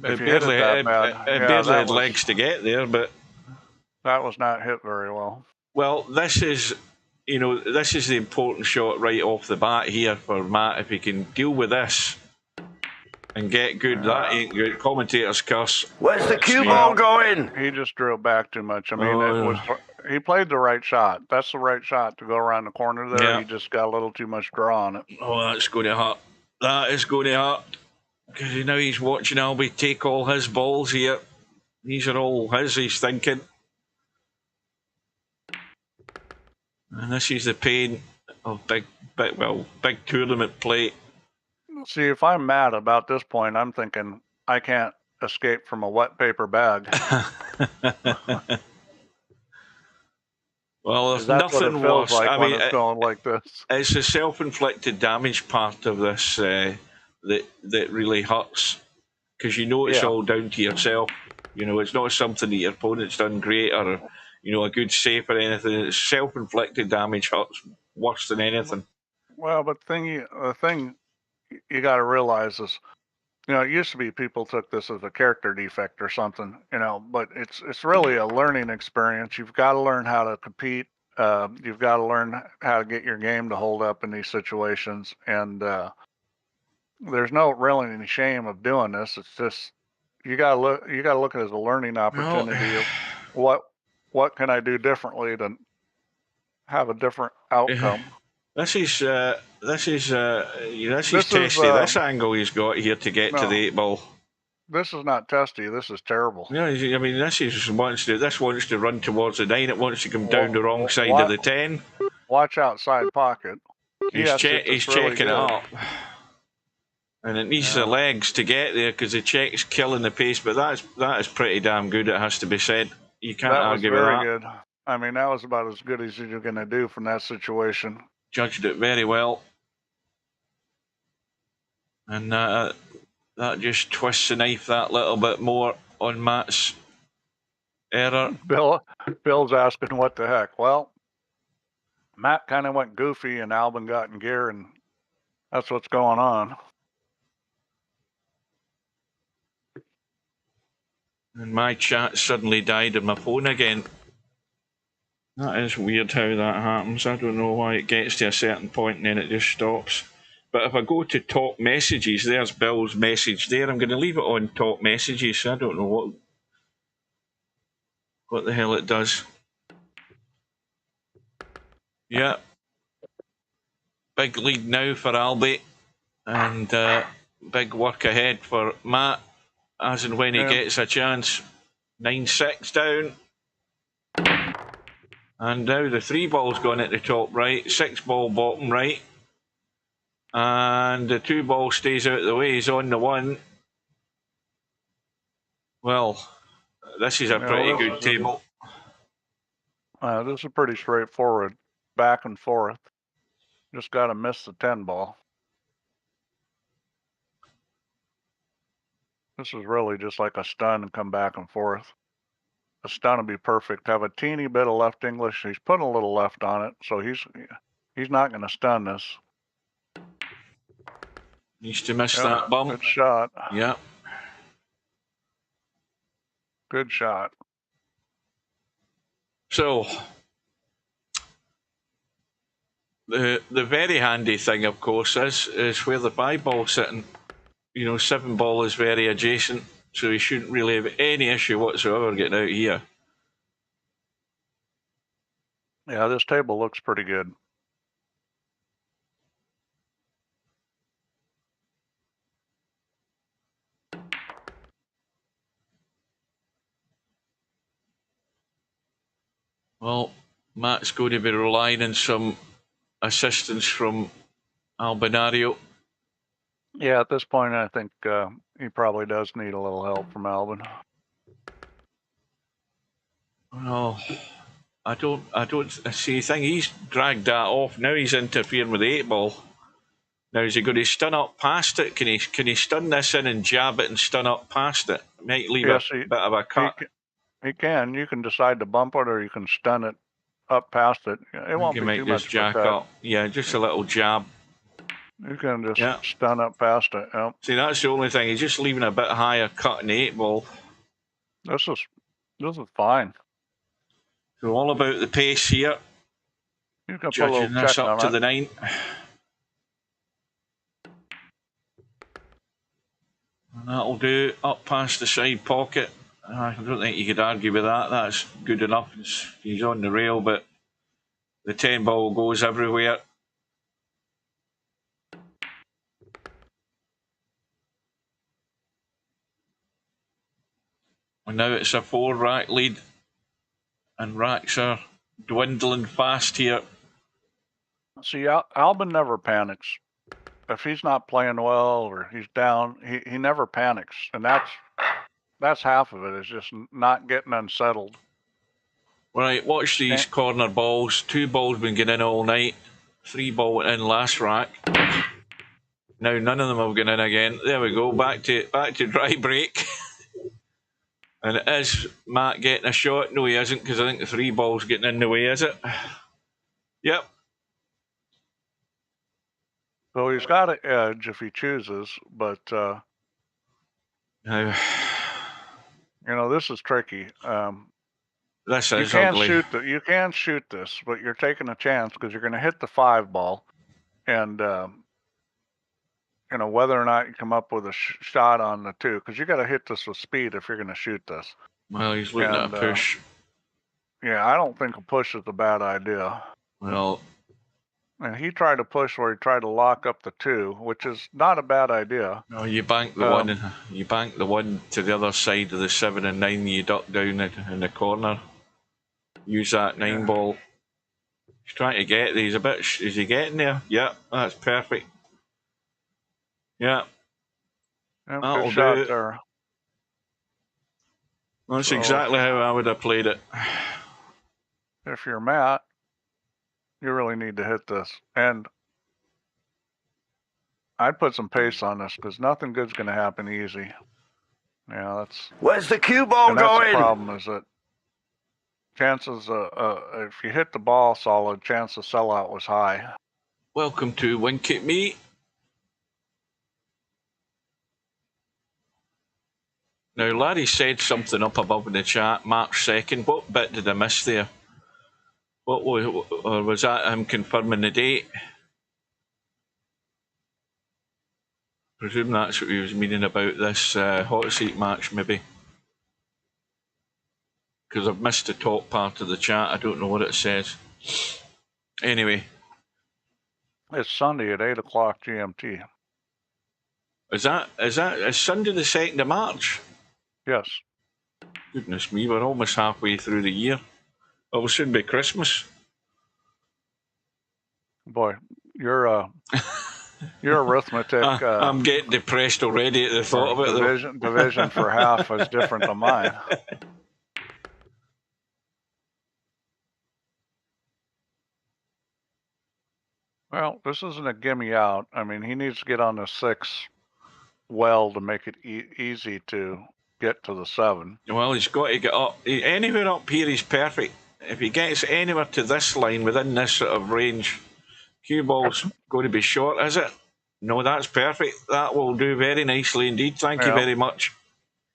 it barely had legs to get there, but that was not hit very well. Well, this is the important shot right off the bat here for Matt. If he can deal with this and get good, that ain't good. Commentators curse. Where's the cue ball going? He just drew it back too much. I mean, he played the right shot. That's the right shot to go around the corner there. Yeah. He just got a little too much draw on it. Oh, that's going to hurt. That is going to hurt. Because now he's watching Albie take all his balls here. These are all his, he's thinking. And this is the pain of big tournament play. See, if I'm mad about this point, I'm thinking I can't escape from a wet paper bag. Well, there's That's what it nothing feels worse. like I when mean, it's going like this. it's the self-inflicted damage part of this that really hurts, because you know it's Yeah. all down to yourself. You know, it's not something that your opponent's done great or, you know, a good save or anything. It's self-inflicted damage hurts worse than anything. Well, but the thing you got to realize is, you know, it used to be people took this as a character defect or something, you know, but it's really a learning experience. You've got to learn how to compete. You've got to learn how to get your game to hold up in these situations, and there's no really any shame of doing this. It's just you got to look at it as a learning opportunity of what can I do differently to have a different outcome. This is you know, this is This is testy. This angle he's got here to get to no, the 8-ball. this is not testy. This is terrible. Yeah, I mean, this wants to run towards the 9. It wants to come down the wrong side of the 10. Watch outside pocket. He's checking it up, and it needs the legs to get there because the check's killing the pace. But that is pretty damn good. It has to be said. You can't argue with that. That was very good. I mean, that was about as good as you're going to do from that situation. Judged it very well, and that just twists the knife that little bit more on Matt's error. Bill's asking what the heck. Well, Matt kind of went goofy and Albin got in gear, and that's what's going on. And my chat suddenly died on my phone again. That is weird how that happens. I don't know why it gets to a certain point and then it just stops. But if I go to top messages, there's Bill's message there. I'm going to leave it on top messages. I don't know what the hell it does. Yeah. Big lead now for Albie. And big work ahead for Matt as and when he gets a chance. 9-6 down. And now the 3-ball's gone at the top right, 6-ball bottom right. And the 2-ball stays out of the way. He's on the 1. Well, this is a pretty good table. This is pretty straightforward. Back and forth. Just got to miss the 10-ball. This is really just like a stun and come back and forth. A stun would be perfect. Have a teeny bit of left English. He's put a little left on it, so he's not going to stun this. Needs to miss that bump. Good shot. Yeah. Good shot. So the very handy thing, of course, is where the 5-ball's sitting. You know, 7-ball is very adjacent, so he shouldn't really have any issue whatsoever getting out here. Yeah, this table looks pretty good. Well, Matt's going to be relying on some assistance from Albinario. Yeah, at this point, I think he probably does need a little help from Albin. Well, I don't see. He's dragged that off. Now he's interfering with the 8-ball. Now is he going to stun up past it? Can he stun this in and jab it and stun up past it? Might leave a bit of a cut. He can. You can decide to bump it or you can stun it up past it. It won't be too much jack up. Yeah, just a little jab. You can just stun up past it. Yep. See, that's the only thing. He's just leaving a bit higher cut in the 8-ball. This is fine. So all about the pace here. You can judging this up to the 9. And that'll do. Up past the side pocket. I don't think you could argue with that. That's good enough. He's on the rail, but the 10-ball goes everywhere. And now it's a 4-rack lead. And racks are dwindling fast here. See, Albin never panics. If he's not playing well or he's down, he never panics. And that's half of it, is just not getting unsettled. Right, watch these corner balls. 2 balls been getting in all night. 3 ball went in last rack. Now none of them have gone in again. There we go. Back to dry break. And is Matt getting a shot? No, he isn't, because I think the 3 ball's getting in the way, is it? Yep. So he's got an edge if he chooses, but Now, you know, this is tricky. this You is can ugly. you can shoot this, but you're taking a chance because you're going to hit the 5 ball, and you know, whether or not you come up with a shot on the 2, because you got to hit this with speed if you're going to shoot this. Well, he's looking at a push. Yeah, I don't think a push is a bad idea. Well, and he tried to push where he tried to lock up the 2, which is not a bad idea. no, you bank the one. You bank the 1 to the other side of the 7 and 9. You duck down in the corner. Use that 9 ball. He's trying to get there. He's a bit. Is he getting there? Yeah, that's perfect. Yeah. Good shot there. That's exactly how I would have played it. If you're Matt, you really need to hit this. And I'd put some pace on this because nothing good's going to happen easy. Yeah, that's. Where's the cue ball and that's going? the problem is that chances, if you hit the ball solid, chance of sellout was high. Welcome to Wink at Me. Now, Larry said something up above in the chat, March 2nd. What bit did I miss there? What was that him confirming the date? Presume that's what he was meaning about this hot seat match, maybe. Because I've missed the top part of the chat. I don't know what it says. Anyway. It's Sunday at 8 o'clock GMT. Is Sunday the 2nd of March? Yes. Goodness me, we're almost halfway through the year. Well, it should be Christmas. Boy, your arithmetic. I'm getting depressed already at the thought of it. Division for half is different than mine. Well, this isn't a gimme out. I mean, he needs to get on the 6 well to make it easy to get to the 7. Well, he's got to get up. Anywhere up here is perfect. If he gets anywhere to this line within this sort of range, cue ball's going to be short, is it? No, that's perfect. That will do very nicely indeed. Thank you very much.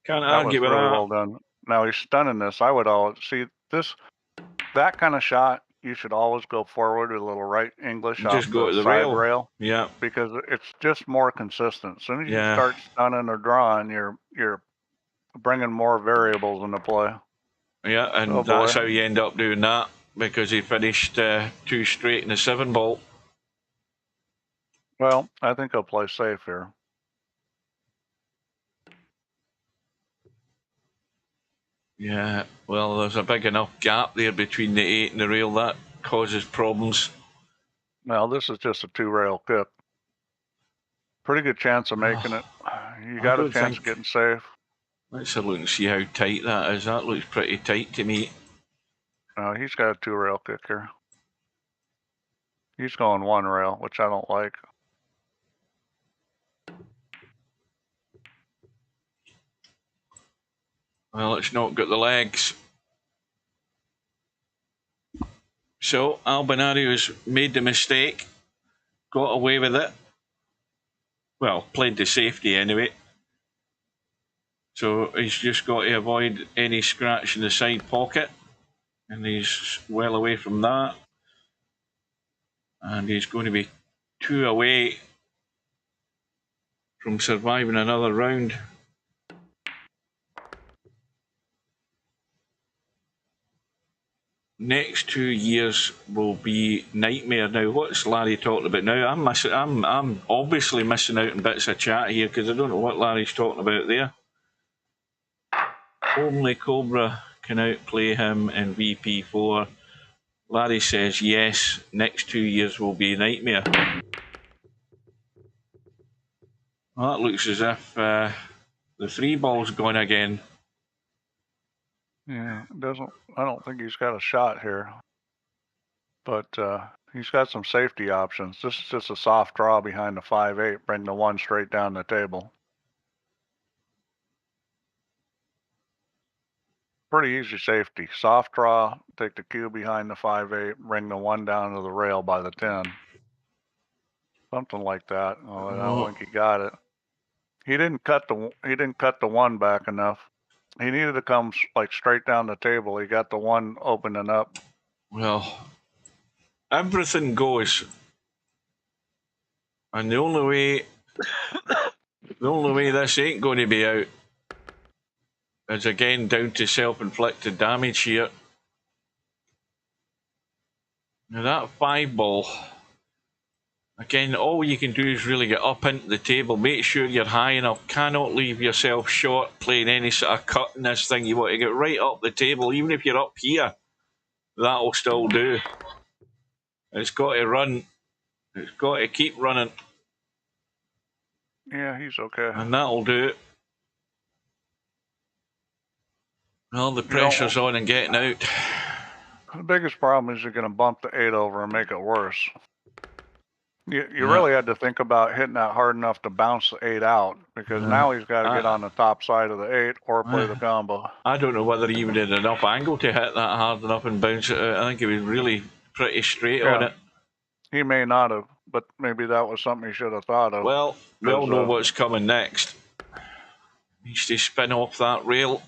Can't argue with that. Well done. Now he's stunning this. I would see that kind of shot. You should always go forward with a little right English off just go to the side rail. Yeah. Because it's just more consistent. As soon as you start stunning or drawing, you're bringing more variables into play. Yeah, and that's how you end up doing that, because he finished 2 straight in the 7 ball. Well, I think he'll play safe here. Yeah, well, there's a big enough gap there between the 8 and the rail that causes problems. Well, this is just a 2-rail kip. Pretty good chance of making it. You got a chance of getting safe. Let's have a look and see how tight that is. That looks pretty tight to me. He's got a 2-rail kick here. He's going 1 rail, which I don't like. Well, it's not got the legs. So, Albinario's made the mistake. Got away with it. Well, played the safety anyway. So, he's just got to avoid any scratch in the side pocket. And he's well away from that. And he's going to be 2 away from surviving another round. Next 2 years will be nightmare. Now, what's Larry talking about now? I'm obviously missing out on bits of chat here because I don't know what Larry's talking about there. Only Cobra can outplay him in VP4. Larry says yes, next 2 years will be a nightmare. Well, that looks as if the 3 ball's gone again. Yeah, it doesn't. I don't think he's got a shot here, but he's got some safety options. This is just a soft draw behind the 5-8. Bring the 1 straight down the table. Pretty easy safety. Soft draw, take the cue behind the 5-8, bring the 1 down to the rail by the 10. Something like that. Oh, I don't think he got it. He didn't cut the 1 back enough. He needed to come like straight down the table. He got the 1 opening up. Well, everything goes. And the only way this ain't going to be out is again down to self-inflicted damage here. Now that 5 ball, again, all you can do is really get up into the table, make sure you're high enough, cannot leave yourself short playing any sort of cut in this thing. You want to get right up the table, even if you're up here, that'll still do. It's got to run, it's got to keep running. Yeah, he's okay. And that'll do it. Well, the pressure's on and getting out. The biggest problem is you're going to bump the 8 over and make it worse. You really had to think about hitting that hard enough to bounce the 8 out, because now he's got to get on the top side of the 8 or play the combo. I don't know whether he even had enough angle to hit that hard enough and bounce it out. I think he was really pretty straight on it. He may not have, but maybe that was something he should have thought of. Well, we all know what's coming next. He needs to spin off that rail.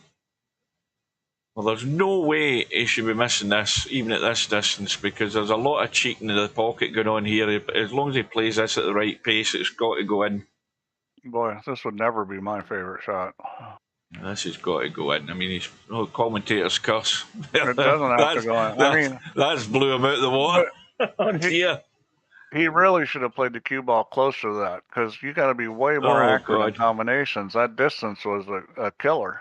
Well, there's no way he should be missing this, even at this distance, because there's a lot of cheating in the pocket going on here. As long as he plays this at the right pace, it's got to go in. Boy, this would never be my favorite shot. This has got to go in. I mean, he's commentator's curse. It doesn't have to go in. I mean, that's blew him out of the water. He really should have played the cue ball closer to that, because you got to be way more accurate in combinations. That distance was a killer.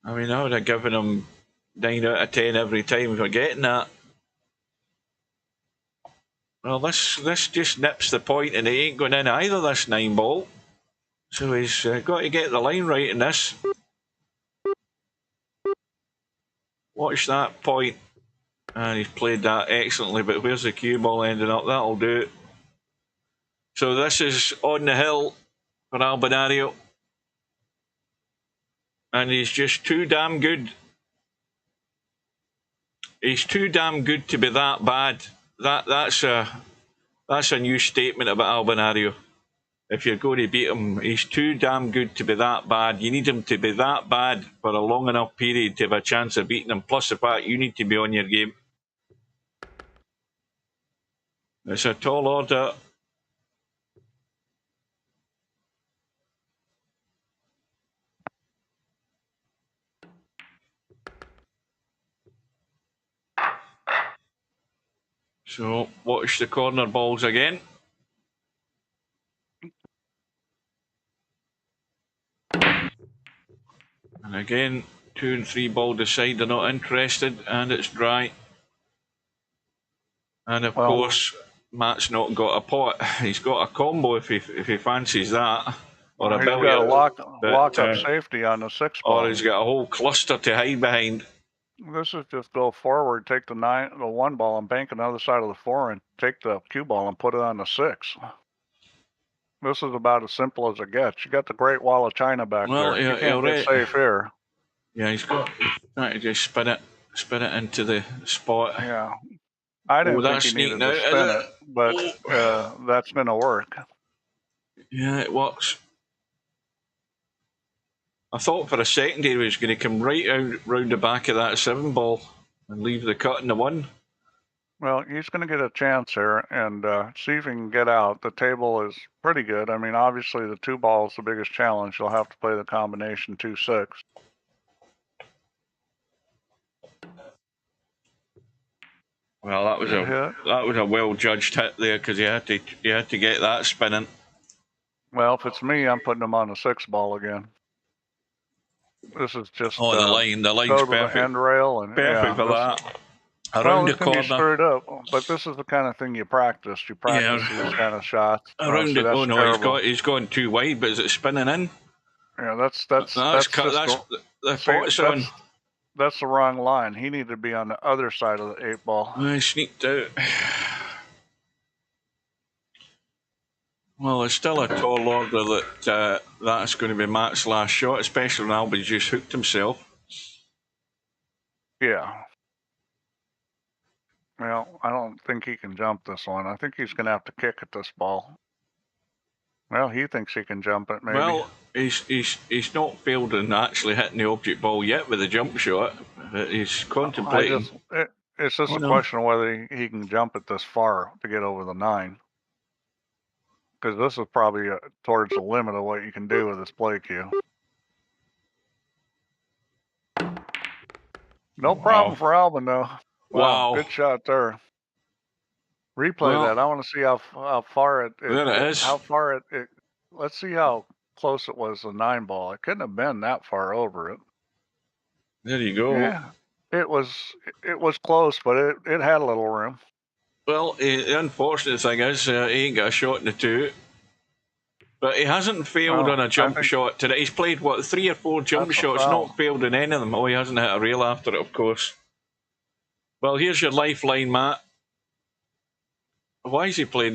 I mean, I would have given him 9 out of 10 every time for getting that. Well, this just nips the point, and it ain't going in either, this 9 ball. So he's got to get the line right in this. Watch that point. And he's played that excellently, but where's the cue ball ending up? That'll do it. So this is on the hill for Albinario. And he's just too damn good. He's too damn good to be that bad. That's a new statement about Albinario. If you're going to beat him, he's too damn good to be that bad. You need him to be that bad for a long enough period to have a chance of beating him. Plus the fact you need to be on your game. It's a tall order. So watch the corner balls again. And again, 2 and 3 ball decide they're not interested, and it's dry. And of course, Matt's not got a pot. He's got a combo if he fancies that, or a he's billiard. got a lock up safety on the 6 ball. Or he's got a whole cluster to hide behind. This is just go forward, take the 1 ball and bank another side of the 4, and take the cue ball and put it on the 6. This is about as simple as it gets. You got the Great Wall of China back there. You can't get safe here. Yeah, he's trying to just spin it into the spot. Yeah, I didn't think he needed to spin it, but that's going to work. Yeah, it works. I thought for a second he was going to come right out round the back of that 7 ball and leave the cut in the 1. Well, he's going to get a chance here and see if he can get out. The table is pretty good. I mean, obviously the 2 ball is the biggest challenge. You'll have to play the combination 2-6. Well, that was a well judged hit there, because you had to get that spinning. Well, if it's me, I'm putting him on the 6 ball again. This is just the line's perfect. The end rail and perfect for that. Around the corner. Be stirred up, but this is the kind of thing you practice. You practice these kind of shots. Around the corner, he's gone too wide, but is it spinning in? Yeah, that's the pot's on. that's the wrong line. He needed to be on the other side of the 8-ball. I sneaked out. Well, it's still a tall order that that's going to be Matt's last shot, especially when Albie just hooked himself. Yeah. Well, I don't think he can jump this one. I think he's going to have to kick at this ball. Well, he thinks he can jump it, maybe. Well, he's not failed in actually hitting the object ball yet with a jump shot. He's contemplating. It's just a question of whether he can jump it this far to get over the 9. Because this is probably towards the limit of what you can do with this play cue. No problem for Albin, though. Wow. Good shot there. Replay that. I want to see how far it there it is. How far it. Let's see how close it was to the 9 ball. It couldn't have been that far over it. There you go. Yeah, it was close, but it had a little room. Well, the unfortunate thing is he ain't got a shot in the 2. But he hasn't failed on a jump shot today. He's played, 3 or 4 jump shots, not failed in any of them. Oh, he hasn't hit a rail after it, of course. Well, here's your lifeline, Matt. Why is he playing?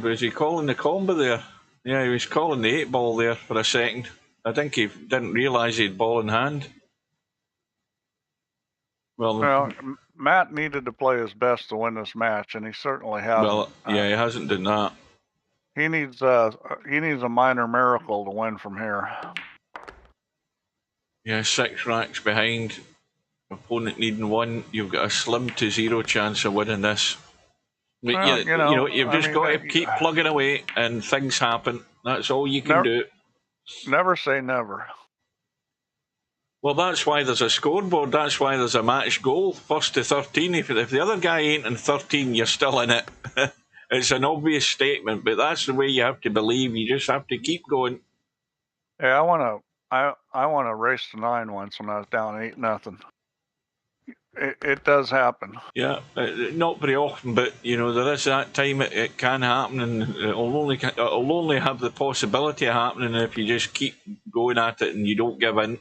Was he calling the combo there? Yeah, he was calling the 8-ball there for a second. I think he didn't realise he had ball in hand. Well, Matt needed to play his best to win this match, and he certainly hasn't. Well, yeah, he hasn't done that. He needs a minor miracle to win from here. Yeah, 6 racks behind. Opponent needing 1. You've got a slim to 0 chance of winning this. But well, you've just got to keep plugging away, and things happen. That's all you can do. Never say never. Well, that's why there's a scoreboard. That's why there's a match goal, 1st to 13. If the other guy ain't in 13, you're still in it. It's an obvious statement, but that's the way you have to believe. You just have to keep going. Yeah, I want to race to 9 once when I was down 8-0. It does happen. Yeah, not very often, but there is that time it can happen, and it'll only have the possibility of happening if you just keep going at it and you don't give in.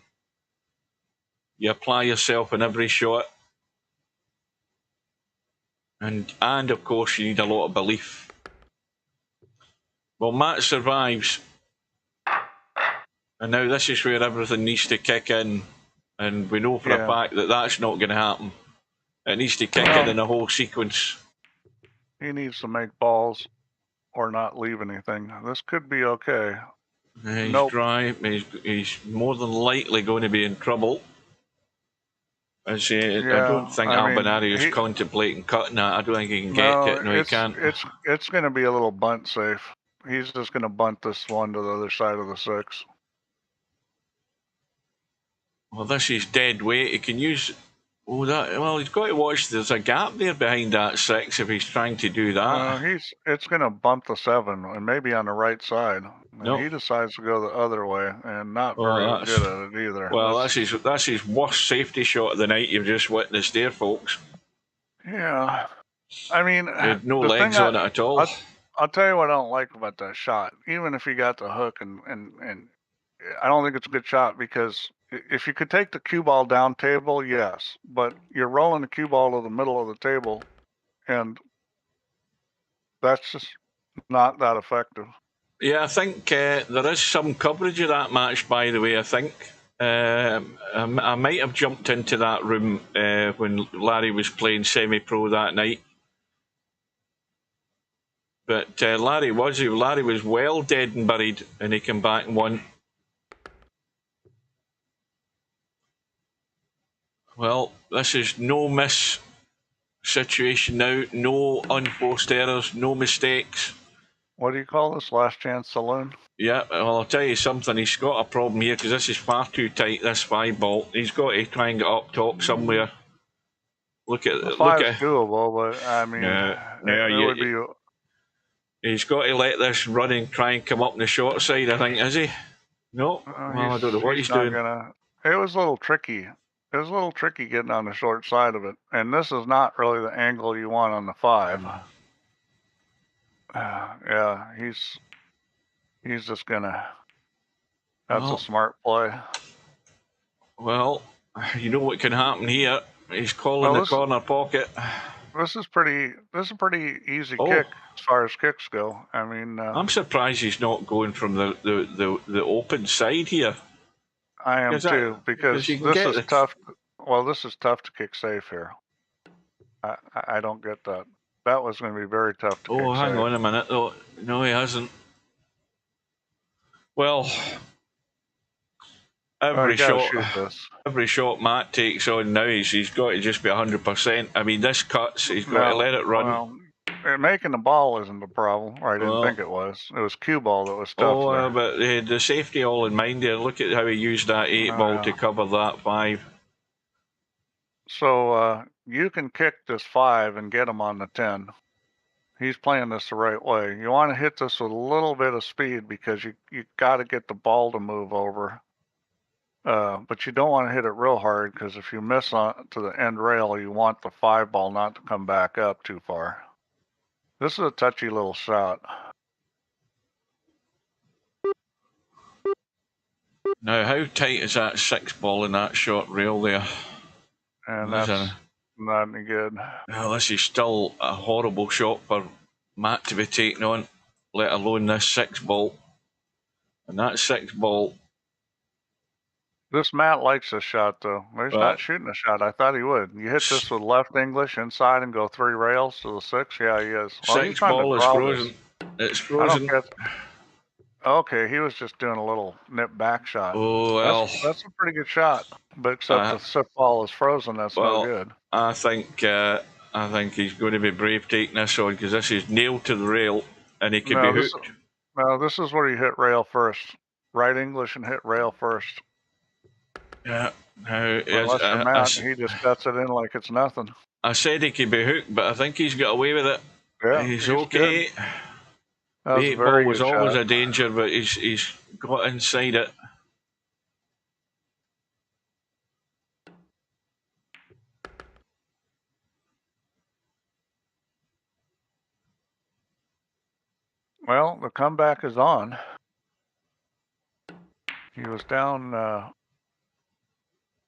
You apply yourself in every shot, and of course you need a lot of belief. Well, Matt survives, and now this is where everything needs to kick in. And we know for a fact that that's not going to happen. It needs to kick in the whole sequence. He needs to make balls or not leave anything. This could be okay. He's dry. He's more than likely going to be in trouble. I don't think Albinario is contemplating cutting that. I don't think he can get it. No, he can't. It's going to be a little bunt safe. He's just going to bunt this one to the other side of the 6. Well, this is dead weight. He can use... Well, he's got to watch. There's a gap there behind that 6 if he's trying to do that. It's going to bump the 7 and maybe on the right side. And he decides to go the other way and not very good at it either. Well, that's his worst safety shot of the night you've just witnessed there, folks. Yeah. I mean... no legs on it at all. I'll tell you what I don't like about that shot. Even if you got the hook and I don't think it's a good shot because... If you could take the cue ball down table, yes. But you're rolling the cue ball to the middle of the table, and that's just not that effective. Yeah, I think there is some coverage of that match, by the way, I think. I might have jumped into that room when Larry was playing semi-pro that night. But Larry was well dead and buried, and he came back and won. Well, this is no miss situation now. No unforced errors, no mistakes. What do you call this? Last chance saloon? Yeah, well, I'll tell you something. He's got a problem here because this is far too tight, this 5-ball. He's got to try and get up top somewhere. Look at it. Five's doable, but I mean, it would be... He's got to let this running try and come up on the short side, I think, is he? No? I don't know what he's doing. It was a little tricky. It was a little tricky getting on the short side of it. And this is not really the angle you want on the 5. Yeah, he's just going to... That's a smart play. Well, You know what can happen here. He's calling the corner pocket. This is a pretty easy kick as far as kicks go. I mean, I'm surprised he's not going from the open side here. I am too, because this is tough. Well, this is tough to kick safe here. I don't get that. That was going to be very tough to kick safe. Oh, hang on a minute, though. No, he hasn't. Well, every shot Matt takes on now, he's got to just be 100%. I mean, this cuts, he's got to let it run. Well, making the ball isn't the problem, or I didn't think it was. It was cue ball that was tough. Oh, but the safety all in mind there. Look at how he used that 8 ball to cover that 5. So you can kick this 5 and get him on the 10. He's playing this the right way. You want to hit this with a little bit of speed because you got to get the ball to move over. But you don't want to hit it real hard because if you miss on to the end rail, you want the 5 ball not to come back up too far. This is a touchy little shot. Now, how tight is that 6 ball in that short rail there? And that's not any good. Well, this is still a horrible shot for Matt to be taking on, let alone this 6 ball. And that 6 ball. This Matt likes this shot, though. He's not shooting a shot. I thought he would. You hit this with left English inside and go 3 rails to the 6? Yeah, he is. Well, 6 ball is frozen. It's frozen. Okay, he was just doing a little nip back shot. Oh, well. That's a pretty good shot. But except the 6 ball is frozen, that's no good. I think he's going to be brave taking this on because this is nailed to the rail and he could be hooked. No, this is where you hit rail first. Right English and hit rail first. Yeah. Matt, he just cuts it in like it's nothing. I said he could be hooked, but I think he's got away with it. Yeah, he's okay. The 8 ball was always a danger, but he's got inside it. Well, the comeback is on. He was down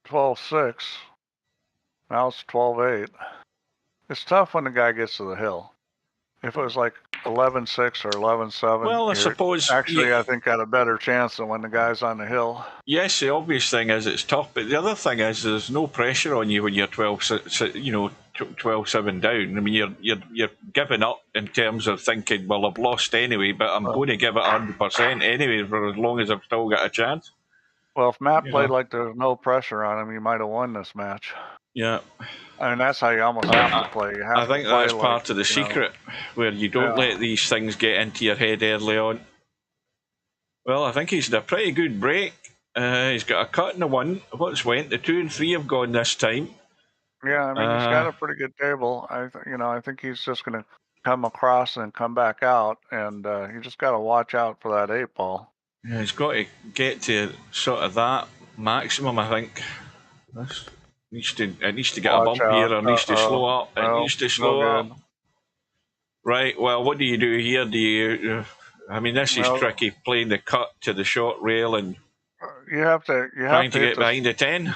12-6. Now it's 12-8. It's tough when the guy gets to the hill. If it was like 11-6 or 11-7, well, I suppose actually I think got a better chance than when the guy's on the hill. Yes, the obvious thing is it's tough, but the other thing is there's no pressure on you when you're 12-7 down. I mean, you're giving up in terms of thinking, well, I've lost anyway, but I'm going to give it 100% anyway for as long as I've still got a chance. Well, if Matt played like there's no pressure on him, he might have won this match. Yeah. I mean, that's how you almost have to play. I think that's part of the secret, where you don't let these things get into your head early on. Well, I think he's had a pretty good break. He's got a cut in the 1. What's went? The 2 and 3 have gone this time. Yeah, I mean, he's got a pretty good table. I think he's just going to come across and come back out, and you just got to watch out for that 8 ball. Yeah, he's got to get to sort of that maximum, I think. It needs to get a bump here, or needs to slow up. It needs to slow up. Right, well, what do you do here? I mean, this is tricky, playing the cut to the short rail and trying to get behind the 10.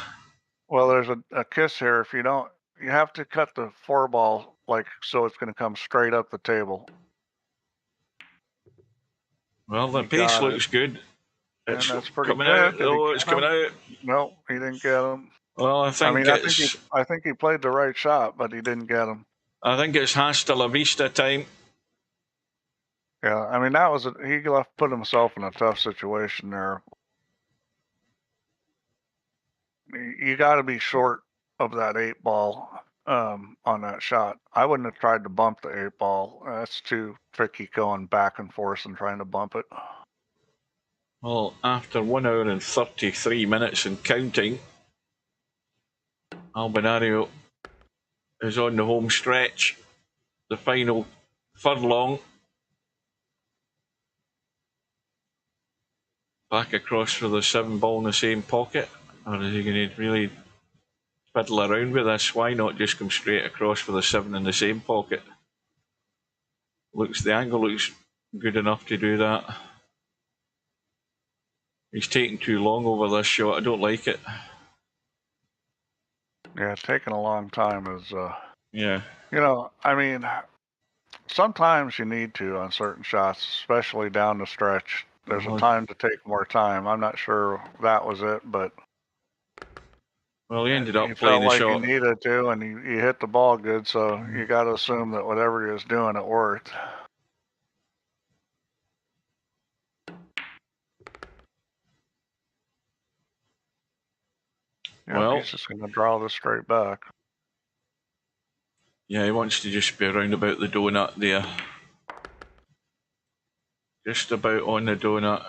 Well, there's a kiss here. If you don't, you have to cut the 4 ball, so it's going to come straight up the table. Well, the pace looks good. It's pretty coming good. out. Oh, it's coming out. No, he didn't get him. Well, I think he played the right shot, but he didn't get him. I think it's hasta la vista time. Yeah, I mean, he put himself in a tough situation there. You got to be short of that 8 ball on that shot. I wouldn't have tried to bump the 8 ball. That's too tricky going back and forth and trying to bump it. Well, after 1 hour and 33 minutes and counting, Albinario is on the home stretch, the final furlong. Back across for the 7 ball in the same pocket, or is he going to really fiddle around with this? Why not just come straight across for the 7 in the same pocket? The angle looks good enough to do that. He's taking too long over this shot. I don't like it. Yeah, taking a long time is, Yeah. you know, I mean, sometimes you need to on certain shots, especially down the stretch. There's a time to take more time. I'm not sure that was it, but Well, he ended he up playing felt the like he shot. needed to, and he hit the ball good, so you got to assume that whatever he was doing, it worked. Yeah, Well, he's just going to draw this straight back. yeah, he wants to just be around about the donut there. Just about on the donut.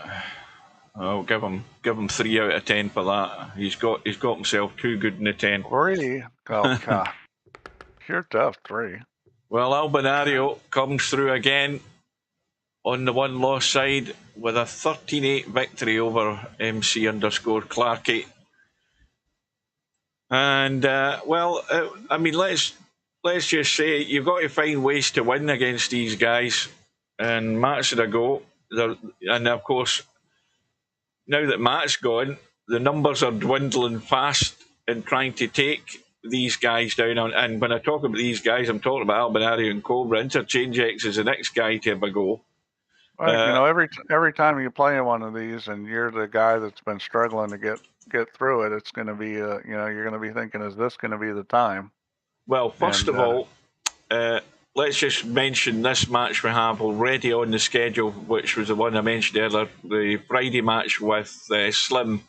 I'll give him 3 out of 10 for that. He's got himself too good in the 10. 3? Oh, God. You're tough, 3. Well, Albinario comes through again on the one-loss side with a 13-8 victory over MC_Clarkey. And I mean, let's just say you've got to find ways to win against these guys. And Matt's had a go. And of course, now that Matt's gone, the numbers are dwindling fast in trying to take these guys down. And when I talk about these guys, I'm talking about Albinario and Cobra. Interchange X is the next guy to have a go. Well, you know, every time you play one of these and you're the guy that's been struggling to get through it, it's going to be, you know, you're going to be thinking, is this going to be the time? Well, first of all, let's just mention this match we have already on the schedule, which was the one I mentioned earlier, the Friday match with Slim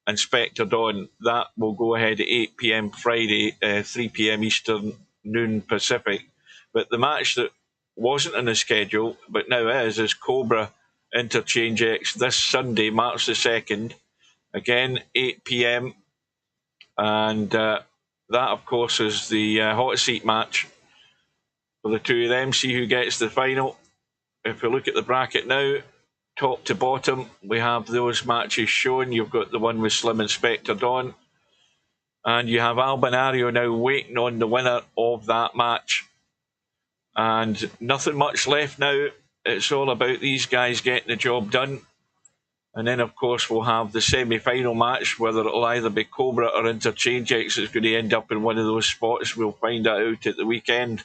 and Spectre Dawn. That will go ahead at 8 p.m. Friday, 3 p.m. Eastern, noon Pacific. But the match that wasn't on the schedule, but now is Cobra Interchange X this Sunday, March the 2nd. Again, 8 p.m. And that, of course, is the hot seat match for the two of them. See who gets the final. If we look at the bracket now, top to bottom, we have those matches shown. You've got the one with Slim and Spectre Dawn. And you have Albinario now waiting on the winner of that match. And nothing much left now. It's all about these guys getting the job done. And then, of course, we'll have the semi-final match, whether it'll either be Cobra or Interchange X. It's going to end up in one of those spots. We'll find that out at the weekend.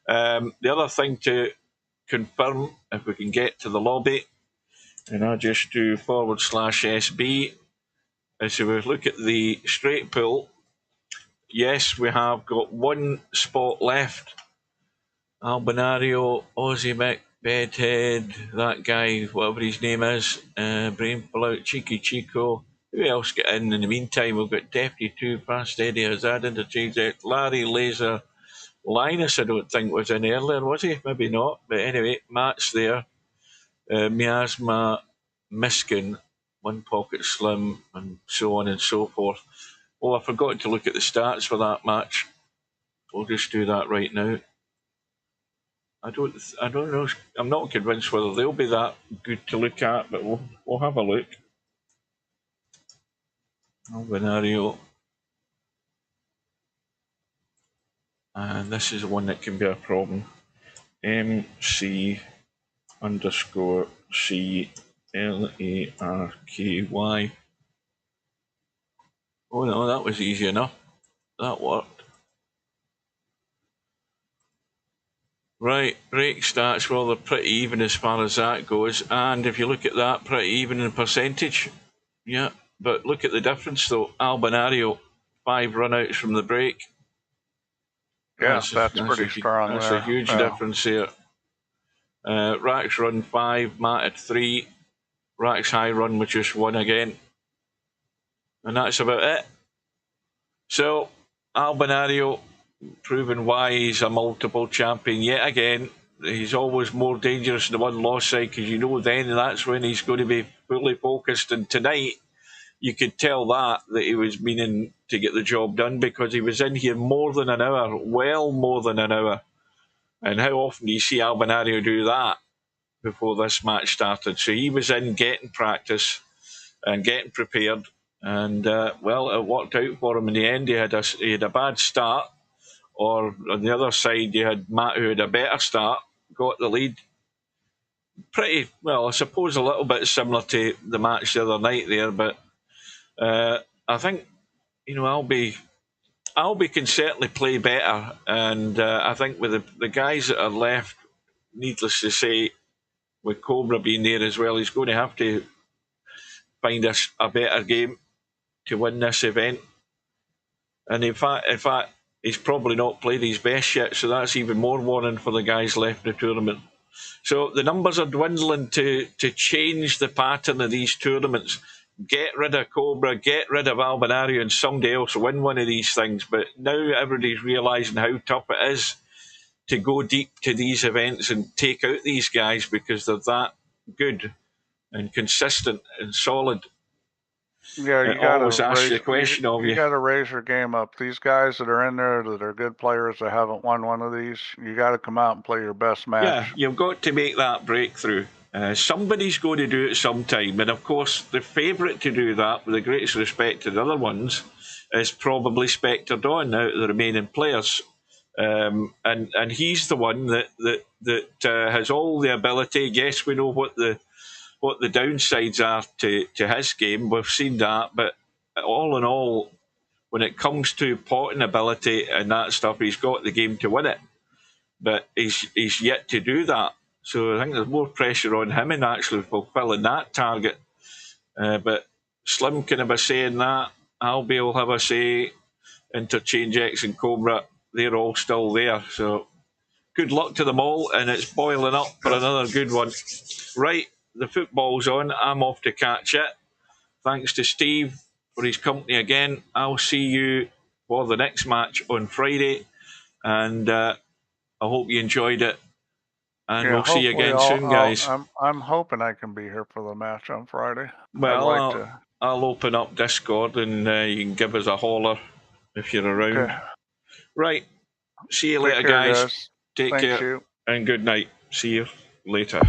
The other thing to confirm, if we can get to the lobby, and I'll just do /SB, is if we look at the straight pool, yes, we have got one spot left. Albinario, Aussie Mick, Bedhead, that guy, whatever his name is, Brain Fallout, Cheeky Chico. Who else get in the meantime? We've got Deputy 2, Fast Eddie, Hazard, Interchange X, Larry, Laser, Linus, I don't think was in earlier, was he? Maybe not. But anyway, Matt's there. Miasma, Miskin, One Pocket Slim, and so on and so forth. Oh, I forgot to look at the stats for that match. We'll just do that right now. I don't know. I'm not convinced whether they'll be that good to look at, but we'll have a look. Albinario. And this is one that can be a problem. MC_CLARKY. Oh no, that was easy enough. That worked. Right, break stats, well, they're pretty even as far as that goes. And if you look at that, pretty even in percentage. Yeah, but look at the difference though. Albinario, 5 runouts from the break. Yeah, that's pretty strong. That's a huge difference here. Rack's run 5, Matt at 3. Rack's high run with just 1 again. And that's about it. So, Albinario proving why he's a multiple champion yet again. He's always more dangerous in the one loss side, because you know then that's when he's going to be fully focused. And tonight, you could tell that he was meaning to get the job done, because he was in here more than an hour, well more than an hour. And how often do you see Albinario do that before this match started? So he was in getting practice and getting prepared. And, well, it worked out for him in the end. He had a bad start. Or on the other side, you had Matt, who had a better start, got the lead. Pretty, well, I suppose a little bit similar to the match the other night there, but I think, you know, Albie can certainly play better, and I think with the guys that are left, needless to say, with Cobra being there as well, he's going to have to find us a better game to win this event. And in fact, he's probably not played his best yet, so that's even more warning for the guys left in the tournament. So the numbers are dwindling to change the pattern of these tournaments. Get rid of Cobra, get rid of Albinario, and somebody else win one of these things. But now everybody's realising how tough it is to go deep to these events and take out these guys because they're that good and consistent and solid. Yeah, you got to ask the question of you. You got to raise your game up. These guys that are in there that are good players that haven't won one of these, you got to come out and play your best match. Yeah, you've got to make that breakthrough. Somebody's going to do it sometime, and of course, the favourite to do that, with the greatest respect to the other ones, is probably Spectre Dawn out of the remaining players, and he's the one that has all the ability. Yes, we know what the downsides are to his game. We've seen that, but all in all, when it comes to potting ability and that stuff, he's got the game to win it. But he's yet to do that. So I think there's more pressure on him in actually fulfilling that target. But Slim can have a say in that. Albie will have a say. Interchange X and Cobra, they're all still there. So good luck to them all, and it's boiling up for another good one. Right, the football's on. I'm off to catch it. Thanks to Steve for his company again. I'll see you for the next match on Friday, and I hope you enjoyed it. And we'll see you again soon, guys. I'm hoping I can be here for the match on Friday. Well, I'll open up Discord, and you can give us a holler if you're around. Okay. Right. See you later, guys. Take care. And good night. See you later.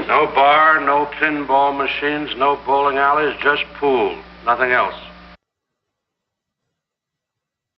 No bar, no pinball machines, no bowling alleys, just pool. Nothing else.